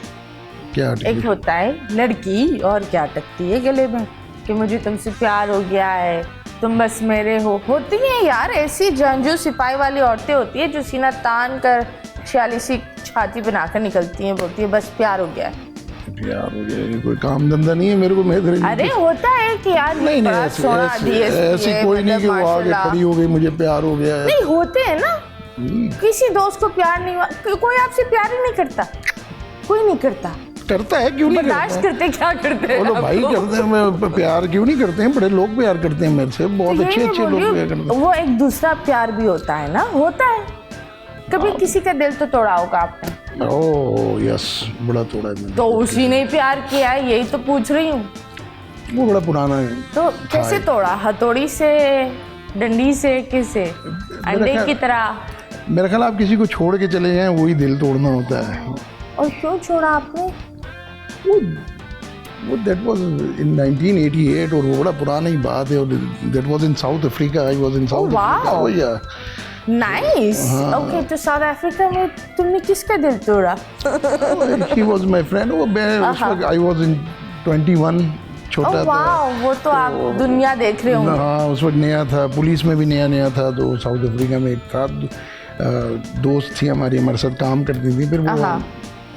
क्या एक होता है लड़की और क्या अटकती है गले में कि मुझे तुमसे प्यार हो गया है, तुम बस मेरे हो। होती हैं यार ऐसी जंजू सिपाही वाली औरतें होती है जो सीना तान कर 46 छाती बनाकर निकलती हैं, बोलती है बस प्यार हो गया है। प्यार हो गया, ये कोई काम धंधा नहीं है मेरे को, मैं अरे होता है कि यार नहीं ऐसी कोई नहीं कि वो आगे खड़ी हो गई मुझे प्यार हो गया है। नहीं होते हैं ना, किसी दोस्त को प्यार नहीं हुआ, कोई आपसे प्यार ही नहीं करता, कोई नहीं करता है, क्यों नहीं बर्दाश्त करते? क्या करते हैं? बोलो भाई करते हैं, मैं प्यार क्यों नहीं करते हैं, बड़े लोग प्यार करते हैं मेरे से, बहुत अच्छे लोग प्यार करते हैं। वो एक दूसरा प्यार भी होता है ना, होता है। कभी किसी का दिल तो तोड़ा होगा आपने? ओह यस, बड़ा तोड़ा है। तो उसी ने प्यार किया है, यही तो पूछ रही हूँ। वो बड़ा पुराना है। तो कैसे तोड़ा? हथौड़ी से, डंडी से, किसे? अंडे की तरह? मेरा ख्याल आप किसी को छोड़ के चले जाएं वही दिल तोड़ना होता है। और क्यों छोड़ा आपने? वो that was in 1988 और वो बड़ा पुरानी बात है, और that was in South Africa, I was in South Africa। wow. Oh yeah, nice. Okay, तो साउथ अफ्रीका में तुमने किसका दिल तोड़ा? she was my friend। वो मैं उस वक्त I was in 21, छोटा था। वो तो आप दुनिया देख रहे होंगे। हाँ, उस वक्त नया था, पुलिस में भी नया था, तो साउथ अफ्रीका में एक था दोस्त थी हमारी, हमारे साथ काम करती थी, फिर वो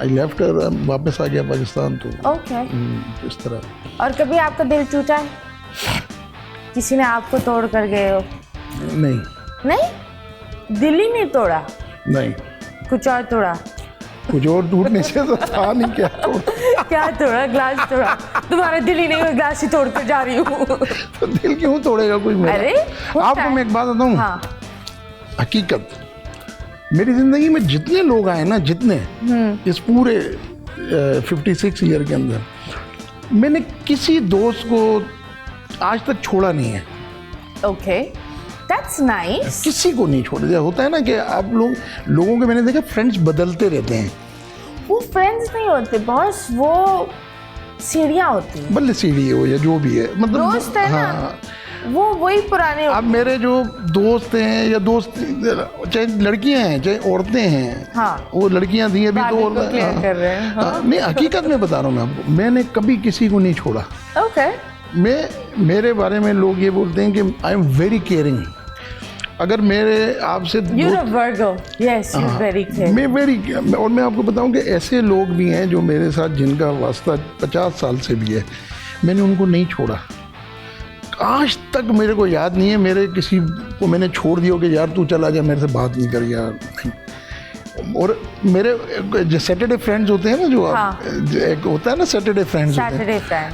आई लेफ्ट कर वापस आ गया पाकिस्तान। तो ओके, इस तरह। और कभी आपका दिल टूटा है? किसी ने आपको तोड़ कर गए हो? नहीं, दिल ही नहीं तोड़ा? नहीं, कुछ और तोड़ा? कुछ और टूटने से तो था नहीं, क्या तोड़ा? क्या तोड़ा? ग्लास तोड़ा? तुम्हारा दिल ही नहीं, मैं ग्लास ही तोड़ कर जा रही हूँ। तो दिल क्यों तोड़ेगा कोई मेरा? अरे आपको मैं एक बात बताऊँ। हाँ। हकीकत, मेरी जिंदगी में जितने लोग आए ना, जितने इस पूरे 56 ईयर के अंदर, मैंने किसी दोस्त को आज तक छोड़ा नहीं है। Okay, that's nice. किसी को नहीं छोड़ा। होता है ना कि आप लोगों के, मैंने देखा फ्रेंड्स बदलते रहते हैं। वो फ्रेंड्स नहीं होते बॉस, वो सीढ़ियाँ होती हैं। भले सीढ़ी हो या जो भी है, मतलब दोस्त है ना, वो वही पुराने। अब मेरे जो दोस्त हैं या दोस्त, चाहे लड़कियां हैं चाहे औरतें हैं, हाँ, वो लड़कियां थी अभी तो और क्लियर कर रहे हैं। हाँ। नहीं, हकीकत में बता रहा हूँ मैं आपको, मैंने कभी किसी को नहीं छोड़ा। ओके। मेरे बारे में लोग ये बोलते हैं कि आई एम वेरी केयरिंग। अगर मेरे आपसे मैं वेरी, और मैं आपको बताऊं कि ऐसे लोग भी हैं जो मेरे साथ जिनका वास्ता 50 साल से भी है, मैंने उनको नहीं छोड़ा। आज तक मेरे को याद नहीं है मेरे किसी को मैंने छोड़ दिया कि यार तू चला जा, मेरे से बात नहीं कर यार, नहीं। और मेरे जो सैटरडे फ्रेंड्स होते हैं ना, जो एक होता है ना सैटरडे फ्रेंड्स,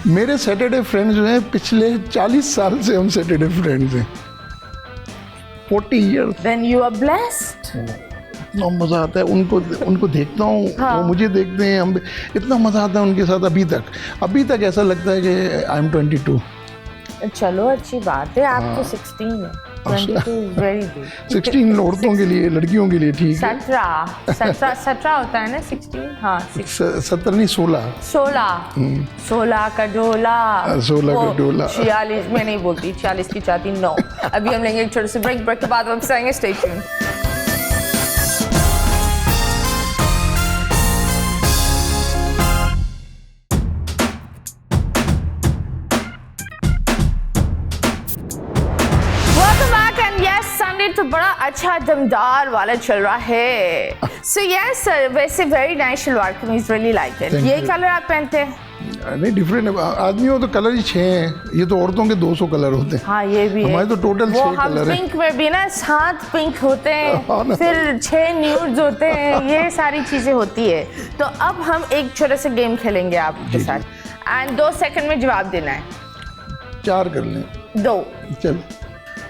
मेरे सैटरडे फ्रेंड्स जो हैं पिछले 40 साल से हम सैटरडे फ्रेंड्स हैं, 40 years। Then you are blessed। इतना मज़ा आता है उनको देखता हूँ, वो मुझे देखते हैं, हम इतना मज़ा आता है उनके साथ। अभी तक ऐसा लगता है कि आई एम 22। चलो अच्छी बात है, आप तो 16 है, 22 is very good। 16 औरतों के लिए, लड़कियों के लिए ठीक है। 17 होता है ना 16, हाँ 17 नहीं 16 का डोला, 16 का डोला। 46 मैं नहीं बोलती, 46 की चाहती 9। अभी हम लेंगे एक छोटे से ब्रेक के बाद वापस आएंगे, स्टे ट्यून्ड। तो बड़ा अच्छा दमदार वाला चल रहा है। सो यस सर, वैसे वेरी नाइस शलवार कमीज, रियली लाइक इट। ये कलर आप पहनते हैं? नहीं, डिफरेंट आदमियों तो कलर ही 6 हैं, ये तो औरतों के 200 कलर होते हैं। हाँ ये भी हमारे तो टोटल 6 कलर हैं। पिंक में भी ना 7 पिंक होते हैं, फिर 6 न्यूड्स होते हैं, ये सारी चीजें होती है। तो अब हम एक छोटा सा गेम खेलेंगे आपके साथ, एंड 2 सेकंड में जवाब देना है। 4 कर लें। 2। चल।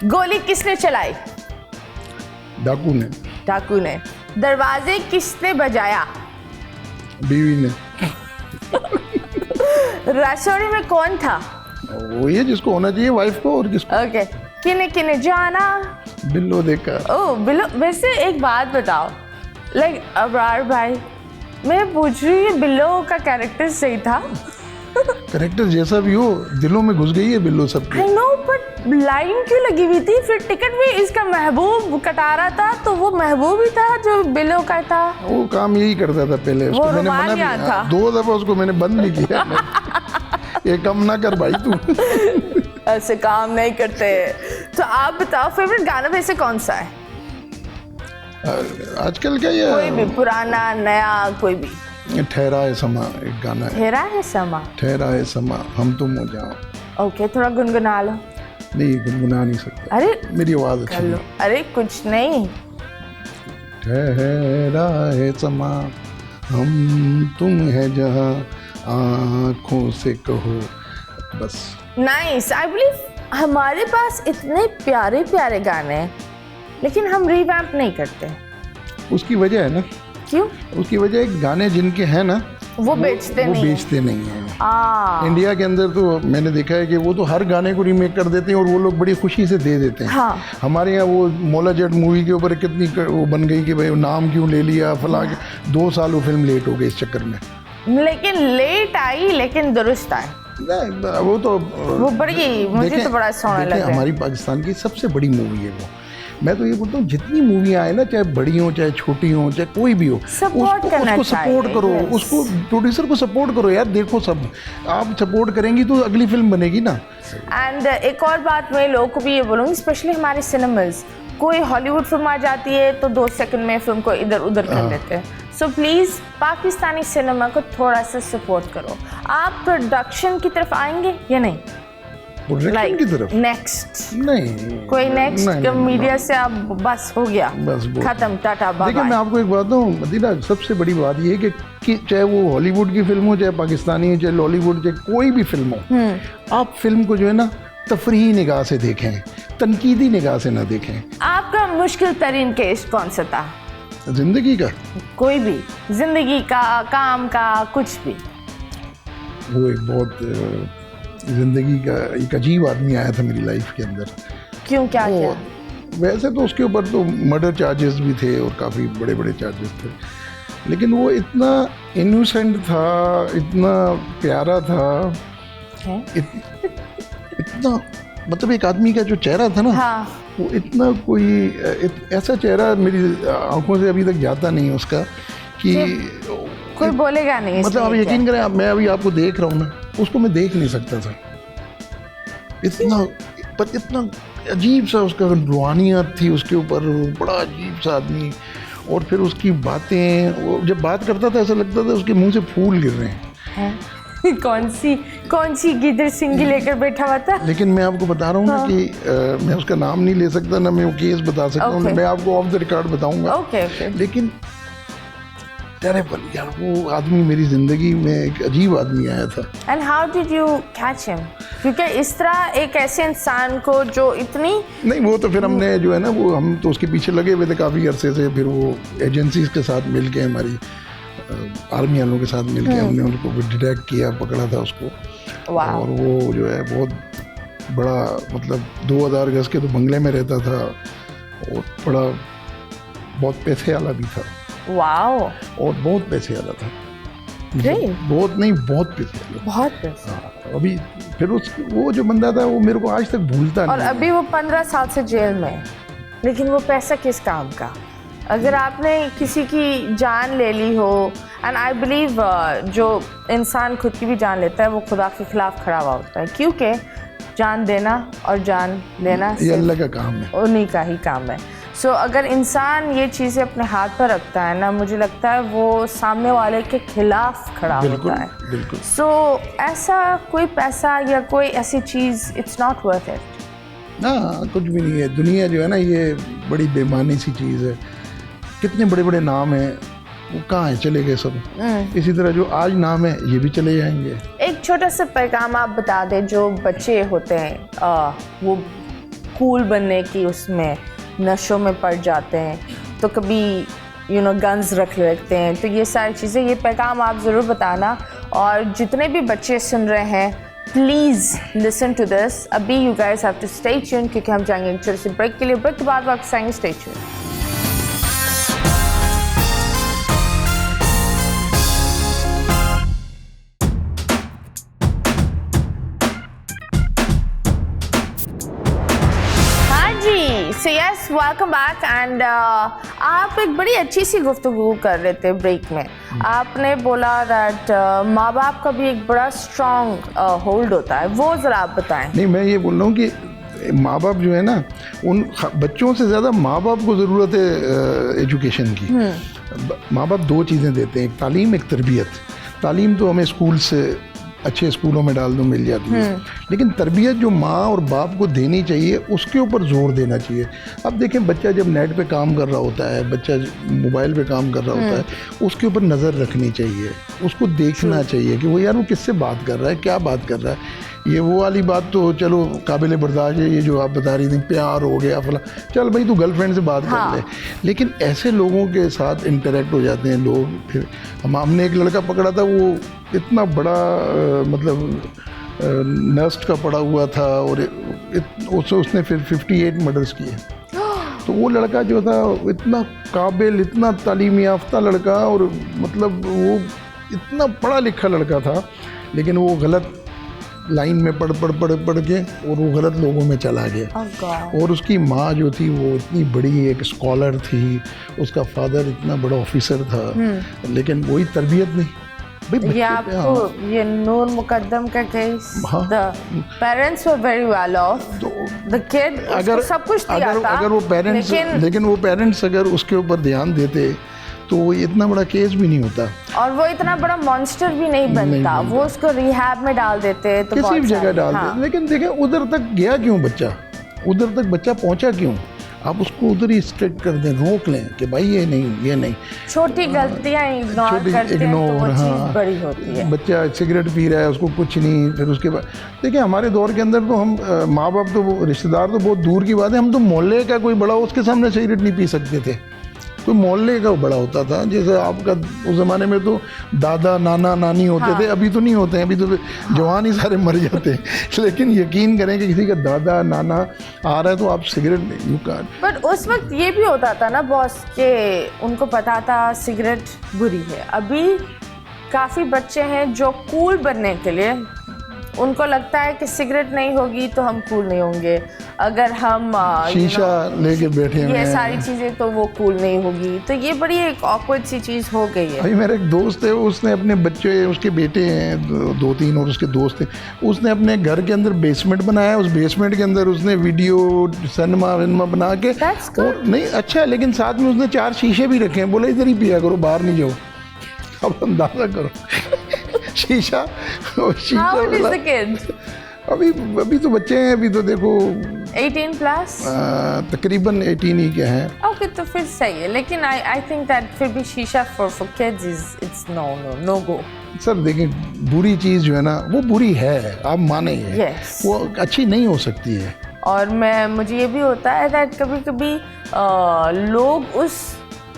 गोली किसने चलाई? डाकू ने। दरवाजे किसने बजाया? बीवी ने। रसोई में कौन था? वो ये जिसको होना चाहिए वाइफ को, और किसको? ओके। किने जाना? बिल्लो देखा। ओह बिल्लो। वैसे एक बात बताओ, लाइक अबरार भाई, मैं पूछ रही हूँ बिल्लो का कैरेक्टर सही था? कैरेक्टर जैसा भी हो, दिलों में घुस गई है बिल्लो सबके। आई नो, बट लाइन क्यों लगी हुई थी? फिर टिकट भी इसका महबूब कटा रहा था, तो वो महबूब ही था जो बिल्लो का था। वो काम यही करता था पहले, उसको मैंने मना भी था 2 दफा, उसको मैंने बंद भी किया। ये काम ना कर भाई तू। ऐसे काम नहीं करते। तो आप बताओ फेवरेट गाना वैसे कौन सा है आजकल? क्या ये कोई भी पुराना नया कोई भी? ठहरा है समा एक गाना है। ठहरा है समा? ठहरा है समा, हम तुम हो जाओ। ओके, थोड़ा गुनगुना लो। नहीं, गुनगुना नहीं सकता। अरे मेरी आवाज अच्छी लो। अरे कुछ नहीं। ठहरा है समा, हम तुम है जहाँ, आँखों से कहो बस। नाइस। आई बिलीव हमारे पास इतने प्यारे प्यारे गाने हैं, लेकिन हम रिवैम्प नहीं करते। उसकी वजह है ना। क्यों? उसकी वजह है गाने जिनके हैं ना, वो बेचते नहीं हैं। इंडिया के अंदर तो मैंने देखा है कि वो तो हर गाने को रीमेक कर देते हैं और वो लोग बड़ी खुशी से दे देते हैं। हाँ। हमारे यहाँ वो मौला जट मूवी के ऊपर कितनी वो बन गई कि भाई नाम क्यों ले लिया फला, 2 साल वो फिल्म लेट हो गई इस चक्कर में। लेकिन लेट आई, लेकिन दुरुस्त आई। वो तो वो बड़ी, मुझे तो बड़ा सोना लगा। हमारी पाकिस्तान की सबसे बड़ी मूवी है वो। मैं तो ये बोलता हूँ जितनी मूवियाँ आए ना, चाहे बड़ी हो चाहे छोटी हो चाहे कोई भी हो, उसको सपोर्ट करो, उसको प्रोड्यूसर को सपोर्ट करो यार। देखो सब आप सपोर्ट करेंगी तो अगली फिल्म बनेगी ना। एंड एक और बात मैं लोगों को भी ये बोलूँगी, स्पेशली हमारे सिनेमाज, कोई हॉलीवुड फिल्म आ जाती है तो 2 सेकंड में फिल्म को इधर उधर कर देते हैं। सो प्लीज़ पाकिस्तानी सिनेमा को थोड़ा सा सपोर्ट करो। आप प्रोडक्शन की तरफ आएंगे या नहीं? प्रोडक्शन की तरफ नेक्स्ट नहीं, कोई नेक्स्ट मीडिया से आप बस हो गया, बस खत्म, टाटा बाय। देखिए मैं आपको एक बात बताऊं मदीना, सबसे बड़ी बात ये है कि चाहे वो हॉलीवुड की फिल्म हो, चाहे पाकिस्तानी, चाहे लॉलीवुड, चाहे कोई भी फिल्म हो, आप फिल्म को जो है ना तफरीही निगाह से देखें, तनकीदी निगाह से ना देखें। आपका मुश्किल तरीन केस कौन सा था जिंदगी का? कोई भी, जिंदगी का, काम का, कुछ भी। वो एक बहुत जिंदगी का एक अजीब आदमी आया था मेरी लाइफ के अंदर। क्यों, क्या किया? वैसे तो उसके ऊपर तो मर्डर चार्जेस भी थे और काफ़ी बड़े बड़े चार्जेस थे, लेकिन वो इतना इनोसेंट था, इतना प्यारा था, इतना मतलब एक आदमी का जो चेहरा था ना, हाँ। वो इतना ऐसा चेहरा मेरी आंखों से अभी तक जाता नहीं उसका कि कोई बोलेगा नहीं। मतलब आप यकीन करें, मैं अभी आपको देख रहा हूँ ना, उसको मैं देख नहीं सकता था। इतना पर इतना अजीब सा उसका रूहानियत थी उसके ऊपर, बड़ा अजीब सा आदमी। और फिर उसकी बातें, वो जब बात करता था ऐसा लगता था उसके मुंह से फूल गिर रहे हैं। कौन सी गिदड़ सिंगी लेकर बैठा हुआ था? लेकिन मैं आपको बता रहा हूँ ना कि मैं उसका नाम नहीं ले सकता, ना मैं वो केस बता सकता हूँ, मैं आपको ऑफ द रिकॉर्ड बताऊंगा। लेकिन टेरेबल यार, वो आदमी मेरी जिंदगी में एक अजीब आदमी आया था। And how did you catch him? क्योंकि इस तरह एक ऐसे इंसान को जो इतनी नहीं, वो तो फिर हमने जो है ना, वो हम तो उसके पीछे लगे हुए थे काफ़ी अरसे से। फिर वो एजेंसीज के साथ मिल के, हमारी आर्मी वालों के साथ मिल के हमने उनको डिटेक्ट किया, पकड़ा था उसको। और वो जो है बहुत बड़ा, मतलब 2000 गज के तो बंगले में रहता था, और बड़ा बहुत पैसे वाला भी था। वाओ। और बहुत पैसे वाला था। बहुत नहीं, बहुत पैसे वाला, बहुत पैसे। अभी फिर वो जो बंदा था वो मेरे को आज तक भूलता नहीं। और अभी वो 15 साल से जेल में है, लेकिन वो पैसा किस काम का? अगर आपने किसी की जान ले ली हो, एंड आई बिलीव जो इंसान खुद की भी जान लेता है वो खुदा के खिलाफ खड़ा हुआ होता है, क्योंकि जान देना और जान लेना ये अल्लाह का काम है, उन्हीं का ही काम है। सो अगर इंसान ये चीज़ें अपने हाथ पर रखता है ना, मुझे लगता है वो सामने वाले के खिलाफ खड़ा होता है। बिल्कुल। सो ऐसा कोई पैसा या कोई ऐसी चीज़, इट्स नॉट वर्थ इट ना, कुछ भी नहीं है। दुनिया जो है ना, ये बड़ी बेमानी सी चीज़ है। कितने बड़े बड़े नाम हैं, वो कहाँ हैं, चले गए सब। इसी तरह जो आज नाम है ये भी चले जाएंगे। एक छोटा सा पैगाम आप बता दें, जो बच्चे होते हैं वो कूल बनने की उसमें नशों में पड़ जाते हैं, तो कभी गन्स रख लेते हैं, तो ये सारी चीज़ें, ये पैगाम आप ज़रूर बताना। और जितने भी बच्चे सुन रहे हैं, प्लीज़ लिसन टू दिस। अभी you guys have to stay tuned, क्योंकि हम जाएंगे एक छोटे से ब्रेक के लिए। ब्रेक के बाद वापस आएंगे, stay tuned. So yes, welcome back and आप एक बड़ी अच्छी सी गुफ्तगू कर रहे थे ब्रेक में। आपने बोला दैट माँ बाप का भी एक बड़ा स्ट्रॉन्ग होल्ड होता है, वो ज़रा आप बताएं। नहीं, मैं ये बोल रहा हूँ कि माँ बाप जो है ना, उन बच्चों से ज़्यादा माँ बाप को ज़रूरत है एजुकेशन की। माँ बाप दो चीज़ें देते हैं, एक तालीम, एक तरबियत। तालीम तो हमें स्कूल से, अच्छे स्कूलों में डाल दो, मिल जाती है, लेकिन तरबियत जो माँ और बाप को देनी चाहिए उसके ऊपर जोर देना चाहिए। अब देखें, बच्चा जब नेट पे काम कर रहा होता है, बच्चा मोबाइल पे काम कर रहा होता है, उसके ऊपर नज़र रखनी चाहिए, उसको देखना चाहिए कि वो यार वो किससे बात कर रहा है, क्या बात कर रहा है। ये वो वाली बात तो चलो काबिल बर्दाश्त है, ये जो आप बता रही थी, प्यार हो गया फला, चल भाई तू गर्लफ्रेंड से बात कर ले। लेकिन ऐसे लोगों के साथ इंटरेक्ट हो जाते हैं लोग। फिर हमने एक लड़का पकड़ा था, वो इतना बड़ा मतलब नस्ट का पड़ा हुआ था, और उसने फिर 58 मर्डर्स किए। तो वो लड़का जो था इतना काबिल, इतना तालीम याफ्ता लड़का, और मतलब वो इतना पढ़ा लिखा लड़का था, लेकिन वो गलत लाइन में पढ़ के और वो गलत लोगों में चला गया। और उसकी माँ जो थी वो इतनी बड़ी एक स्कॉलर थी, उसका फादर इतना बड़ा ऑफिसर था, लेकिन वही तरबियत नहीं। ये आपको ये नूर मुकद्दम का case, the parents were very well of, the kid अगर सब कुछ दिया था, अगर वो पेरेंट्स, लेकिन वो पेरेंट्स अगर उसके ऊपर ध्यान देते तो वो इतना बड़ा केस भी नहीं होता, और वो इतना बड़ा मॉन्स्टर भी नहीं बनता। वो उसको रिहैब में डाल देते, तो किसी भी जगह डाल देते। लेकिन देखें, उधर तक गया क्यों बच्चा, उधर तक बच्चा पहुंचा क्यों? आप उसको उधर ही स्ट्रिक्ट कर दें, रोक लें कि भाई ये नहीं। छोटी गलतियां इग्नोर करते हैं तो वो चीज़ बड़ी होती है। बच्चा सिगरेट पी रहा है, उसको कुछ नहीं, फिर उसके बाद देखिए हमारे दौर के अंदर तो हम माँ बाप तो, रिश्तेदार तो बहुत दूर की बात है, हम तो मोहल्ले का कोई बड़ा उसके सामने सिगरेट नहीं पी सकते थे। कोई मोहल्ले का बड़ा होता था, जैसे आपका उस ज़माने में तो दादा नाना नानी होते थे, अभी तो नहीं होते हैं, अभी तो जवान ही सारे मर जाते हैं। लेकिन यकीन करें कि किसी का दादा नाना आ रहा है तो आप सिगरेट नहीं, यू कांट। बट उस वक्त ये भी होता था ना बॉस, के उनको पता था सिगरेट बुरी है। अभी काफ़ी बच्चे हैं जो कूल बनने के लिए उनको लगता है कि सिगरेट नहीं होगी तो हम कूल नहीं होंगे, अगर हम शीशा लेके बैठे हुए ये हैं, सारी चीज़ें तो वो कूल नहीं होगी। तो ये बड़ी एक ऑकवर्ड सी चीज़ हो गई है। अभी मेरा एक दोस्त है, उसने अपने बच्चे, उसके बेटे हैं 2-3 और उसके दोस्त हैं, उसने अपने घर के अंदर बेसमेंट बनाया, उस बेसमेंट के अंदर उसने वीडियो सिनेमा विनेमा बना के, That's good. और नहीं अच्छा है, लेकिन साथ में उसने 4 शीशे भी रखे हैं, बोले इधर ही पिया करो, बाहर नहीं जाओ। अब अंदाजा करो शीशा और शीशा How old is वाला- the kid? अभी तो बच्चे हैं, अभी तो देखो 18 प्लस? तकरीबन 18 ही के हैं। ओके, तो फिर सही है, लेकिन आई थिंक दैट फिर भी शीशा for kids is it's no go. Sir देखिए, बुरी चीज़ जो है ना वो बुरी है, आप माने ये, Yes. वो अच्छी नहीं हो सकती है। और मुझे ये भी होता है दैट कभी कभी लोग उस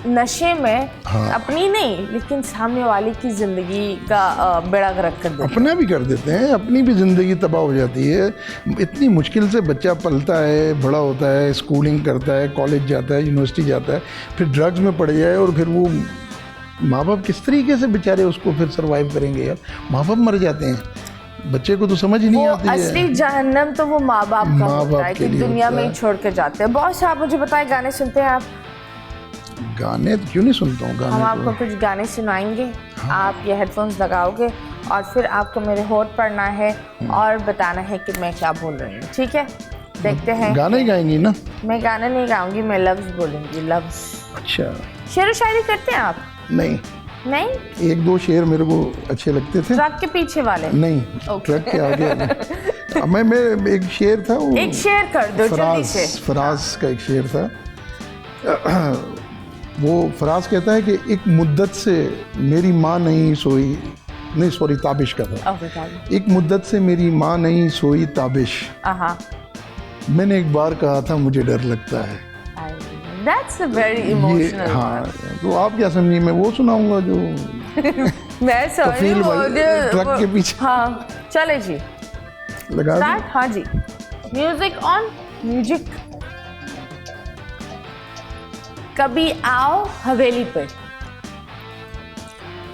नशे में अपनी नहीं लेकिन सामने वाले की जिंदगी का बेड़ा गर्क कर देते हैं। अपना भी कर देते हैं, अपनी भी ज़िंदगी तबाह हो जाती है। इतनी मुश्किल से बच्चा पलता है, बड़ा होता है, स्कूलिंग करता है, कॉलेज जाता है, यूनिवर्सिटी जाता है, फिर ड्रग्स में पड़ जाए और फिर वो माँ बाप किस तरीके से बेचारे उसको फिर सर्वाइव करेंगे यार। माँ बाप मर जाते हैं, बच्चे को तो समझ ही नहीं वो आती है। असली जहन्नम तो वो माँ बाप का माँ होता बाप है के कि लिए दुनिया होता में ही है। छोड़ के जाते हैं। बहुत से आप मुझे बताएं, गाने सुनते हैं आप? गाने तो क्यों नहीं सुनता हूँ हम गाने आपको तो। कुछ गाने सुनाएंगे, आप ये हेडफोन्स लगाओगे और फिर आपको मेरे होठ पढ़ना है और बताना है कि मैं क्या बोल रही हूँ, ठीक है? देखते हैं। गाने ही गाएंगी ना? मैं गाना नहीं गाऊंगी, मैं लफ्ज बोलूंगी, लफ्ज। अच्छा, शेर व शायरी करते हैं आप? नहीं, नहीं? 1-2 शेर मेरे को अच्छे लगते थे। ट्रक के पीछे वाले? नहीं, Okay. ट्रक के आगे नहीं। मैं एक शेर था वो, एक शेर कर दो जल्दी से। फराज का एक शेर था। वो फराज कहता है कि एक मुद्दत से मेरी माँ नहीं सोई, नहीं सॉरी ताबिश का था। ओके, चलो। एक मुद्दत से मेरी माँ नहीं सोई ताबिश, आहा, मैंने एक बार कहा था मुझे डर लगता है। दैट्स अ वेरी ये इमोशनल। हाँ, तो आप क्या समझिए, मैं वो सुनाऊंगा जो मैं सॉरी, कफील भाई ट्रक के पीछे हाँ चले जी, लगा दूं? स्टार्ट। हाँ जी, म्यूजिक ऑन, म्यूजिक। कभी आओ हवेली पे।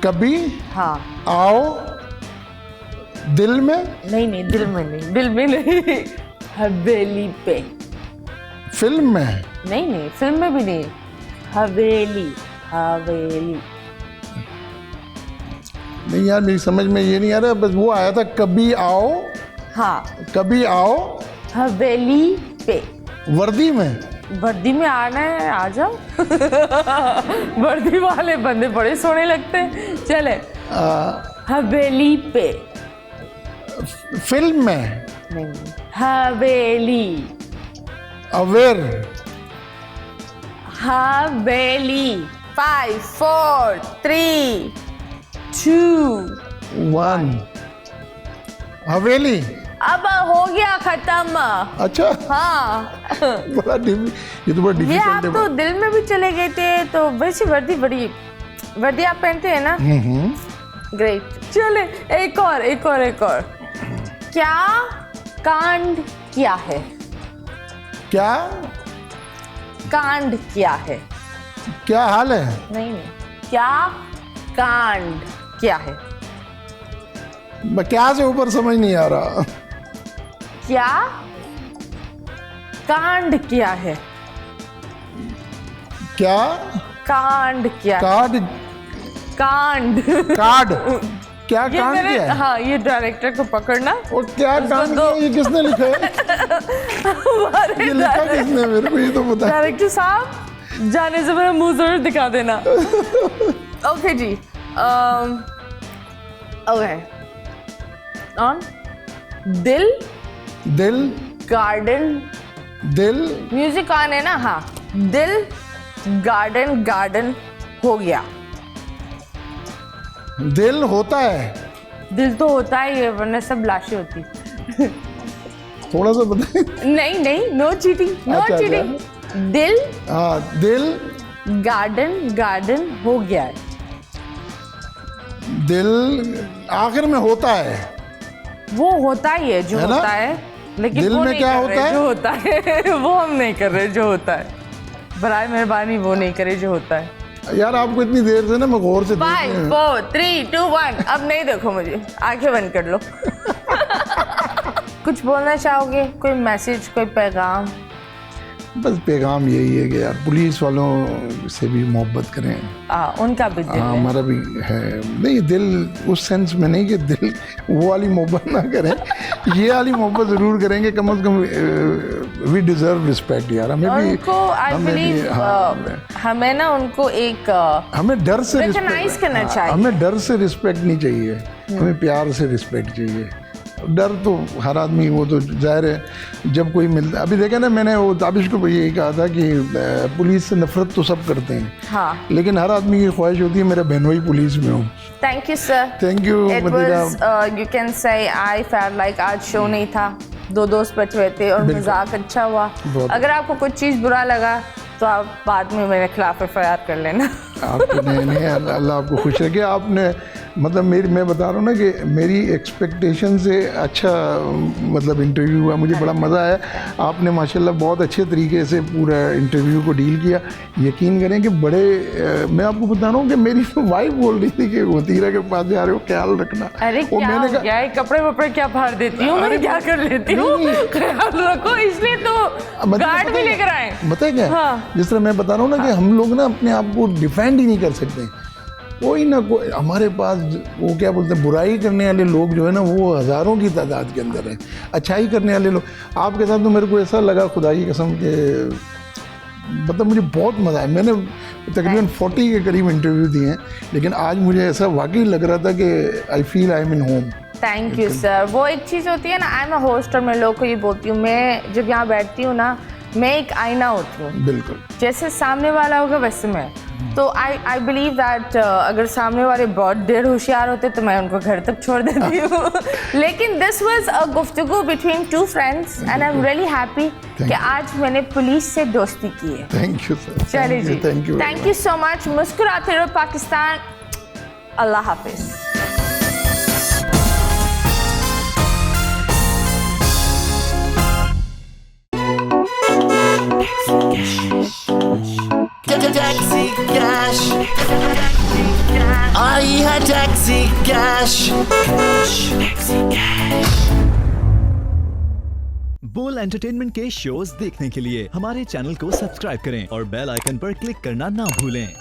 कभी हाँ, आओ दिल में, नहीं दिल में नहीं, दिल में नहीं, हवेली पे। फिल्म में है। नहीं फिल्म में भी नहीं, हवेली हवेली। नहीं यार, मेरी समझ में ये नहीं आ रहा, बस वो आया था कभी आओ, हाँ, कभी आओ हवेली पे। वर्दी में। वर्दी में आना है, आ जाओ। वर्दी वाले बंदे बड़े सोने लगते हैं। चले, हवेली पे। फिल्म में। नहीं, हवेली अवेयर। हवेली। 5 4 3 2 1 हवेली। अब हो गया खत्म। अच्छा, हाँ, बड़ा ये तो बड़ा ये आप डिफिकल्ट तो है। दिल में भी चले गए थे। तो वैसे वर्दी आप पहनते हैं ना? ग्रेट। चले, एक और। क्या कांड किया है? क्या कांड किया है? क्या हाल है? नहीं, क्या कांड किया है? क्या से ऊपर समझ नहीं आ रहा। क्या कांड किया है? क्या कांड किया है? कार्ड कांड। कार्ड क्या ये कांड मेरे, किया है? हाँ, ये डायरेक्टर को पकड़ना। और क्या उसको कांड दो- किया, ये किसने लिखा है? ये लिखा किसने, मेरे को ये तो बता। डायरेक्टर साहब, जाने से मेरा मुंह जरूर दिखा देना। ओके जी, ओके, ऑन। दिल दिल गार्डन। दिल म्यूजिक ऑन है ना? हाँ, दिल गार्डन हो गया। दिल होता है, दिल तो होता ही है, वरना सब लाशें होती। थोड़ा सा बताए। नहीं, नो चीटिंग, नो अच्छा, चीटिंग। दिल हाँ, दिल गार्डन हो गया है। दिल आखिर में होता है। वो होता ही है जो है ना? होता है, लेकिन दिल वो में नहीं क्या कर होता रहे है? जो होता है। वो हम नहीं कर रहे जो होता है। बराए मेहरबानी वो नहीं करे जो होता है। यार आपको इतनी देर से ना मैं गौर से देख 5 4 3 2 1। अब नहीं देखो मुझे, आंखें बंद कर लो। कुछ बोलना चाहोगे, कोई मैसेज, कोई पैगाम? बस पैगाम यही है कि यार पुलिस वालों से भी मोहब्बत करें। उनका भी दिल है। हमारा भी है, नहीं दिल उस सेंस में नहीं कि दिल वो वाली मोहब्बत ना करें, ये वाली मोहब्बत ज़रूर करेंगे। कम से कम वी डिज़र्व रिस्पेक्ट यार, हमें भी उनको आई बिलीव हमें ना उनको एक हमें डर से रिकॉग्नाइज करना चाहिए। हमें डर से रिस्पेक्ट नहीं चाहिए, हमें प्यार से रिस्पेक्ट चाहिए। डर तो हर आदमी, वो तो जाहिर है जब कोई मिलता। अभी देखा ना, मैंने वो ताबिश को यही कहा था कि पुलिस से नफरत तो सब करते हैं, हाँ, लेकिन हर आदमी की ख्वाहिश होती है मेरा बहनोई पुलिस में हो। Thank you sir, thank you Madira. You can say I felt like आज शो नहीं था, दो दोस्त बैठे हुए थे और मजाक अच्छा हुआ। अगर आपको कुछ चीज़ बुरा लगा तो आप बाद में मेरे खिलाफ एफआईआर कर लेना। आपको नहीं, अल्लाह आपको खुश रखे। आपने मतलब मैं बता रहा हूँ ना कि मेरी एक्सपेक्टेशन से अच्छा मतलब इंटरव्यू हुआ, मुझे बड़ा मज़ा आया। आपने माशाल्लाह बहुत अच्छे तरीके से पूरा इंटरव्यू को डील किया। यकीन करें कि बड़े मैं आपको बता रहा हूँ कि मेरी वाइफ बोल रही थी कि वो तीरा के पास जा रहे हो, ख्याल रखना। अरे क्या मैंने हो गया, कपड़े वपड़े क्या फाड़ देती हूँ, मैं क्या कर लेती हूँ, ख्याल रखो, इसलिए तो गार्ड भी लेकर आए। बताए क्या, जिस तरह मैं बता रहा हूँ ना कि हम लोग ना अपने आप को डिफेंड ही नहीं कर सकते। कोई ना कोई हमारे पास, वो क्या बोलते हैं, बुराई करने वाले लोग जो है ना वो हज़ारों की तादाद के अंदर है। अच्छाई करने वाले लोग आपके साथ, तो मेरे को ऐसा लगा खुदा की कसम के मतलब मुझे बहुत मज़ा आया। मैंने तकरीबन 40 के करीब इंटरव्यू दिए हैं, लेकिन आज मुझे ऐसा वाकई लग रहा था कि I feel I am in home. Thank you sir. वो एक चीज़ होती है ना, आई एम अ होस्ट, और मैं लोगों को ये बोलती हूँ, मैं जब यहाँ बैठती हूँ ना, मैं एक आईना होती हूँ। बिल्कुल, जैसे सामने वाला होगा वैसे मैं। तो आई बिलीव दैट अगर सामने वाले बहुत देर होशियार होते तो मैं उनको घर तक छोड़ देती हूँ। लेकिन दिस वाज अ गुफ्तगू between two friends and I am really happy कि आज मैंने पुलिस से दोस्ती की है। Thank you sir. चलिए जी, थैंक यू सो मच। मुस्कुराते रहो पाकिस्तान। अल्लाह हाफिज। Taxi cash. I had taxi cash. बोल एंटरटेनमेंट के शोज देखने के लिए हमारे चैनल को सब्सक्राइब करें और बेल आइकन पर क्लिक करना ना भूलें।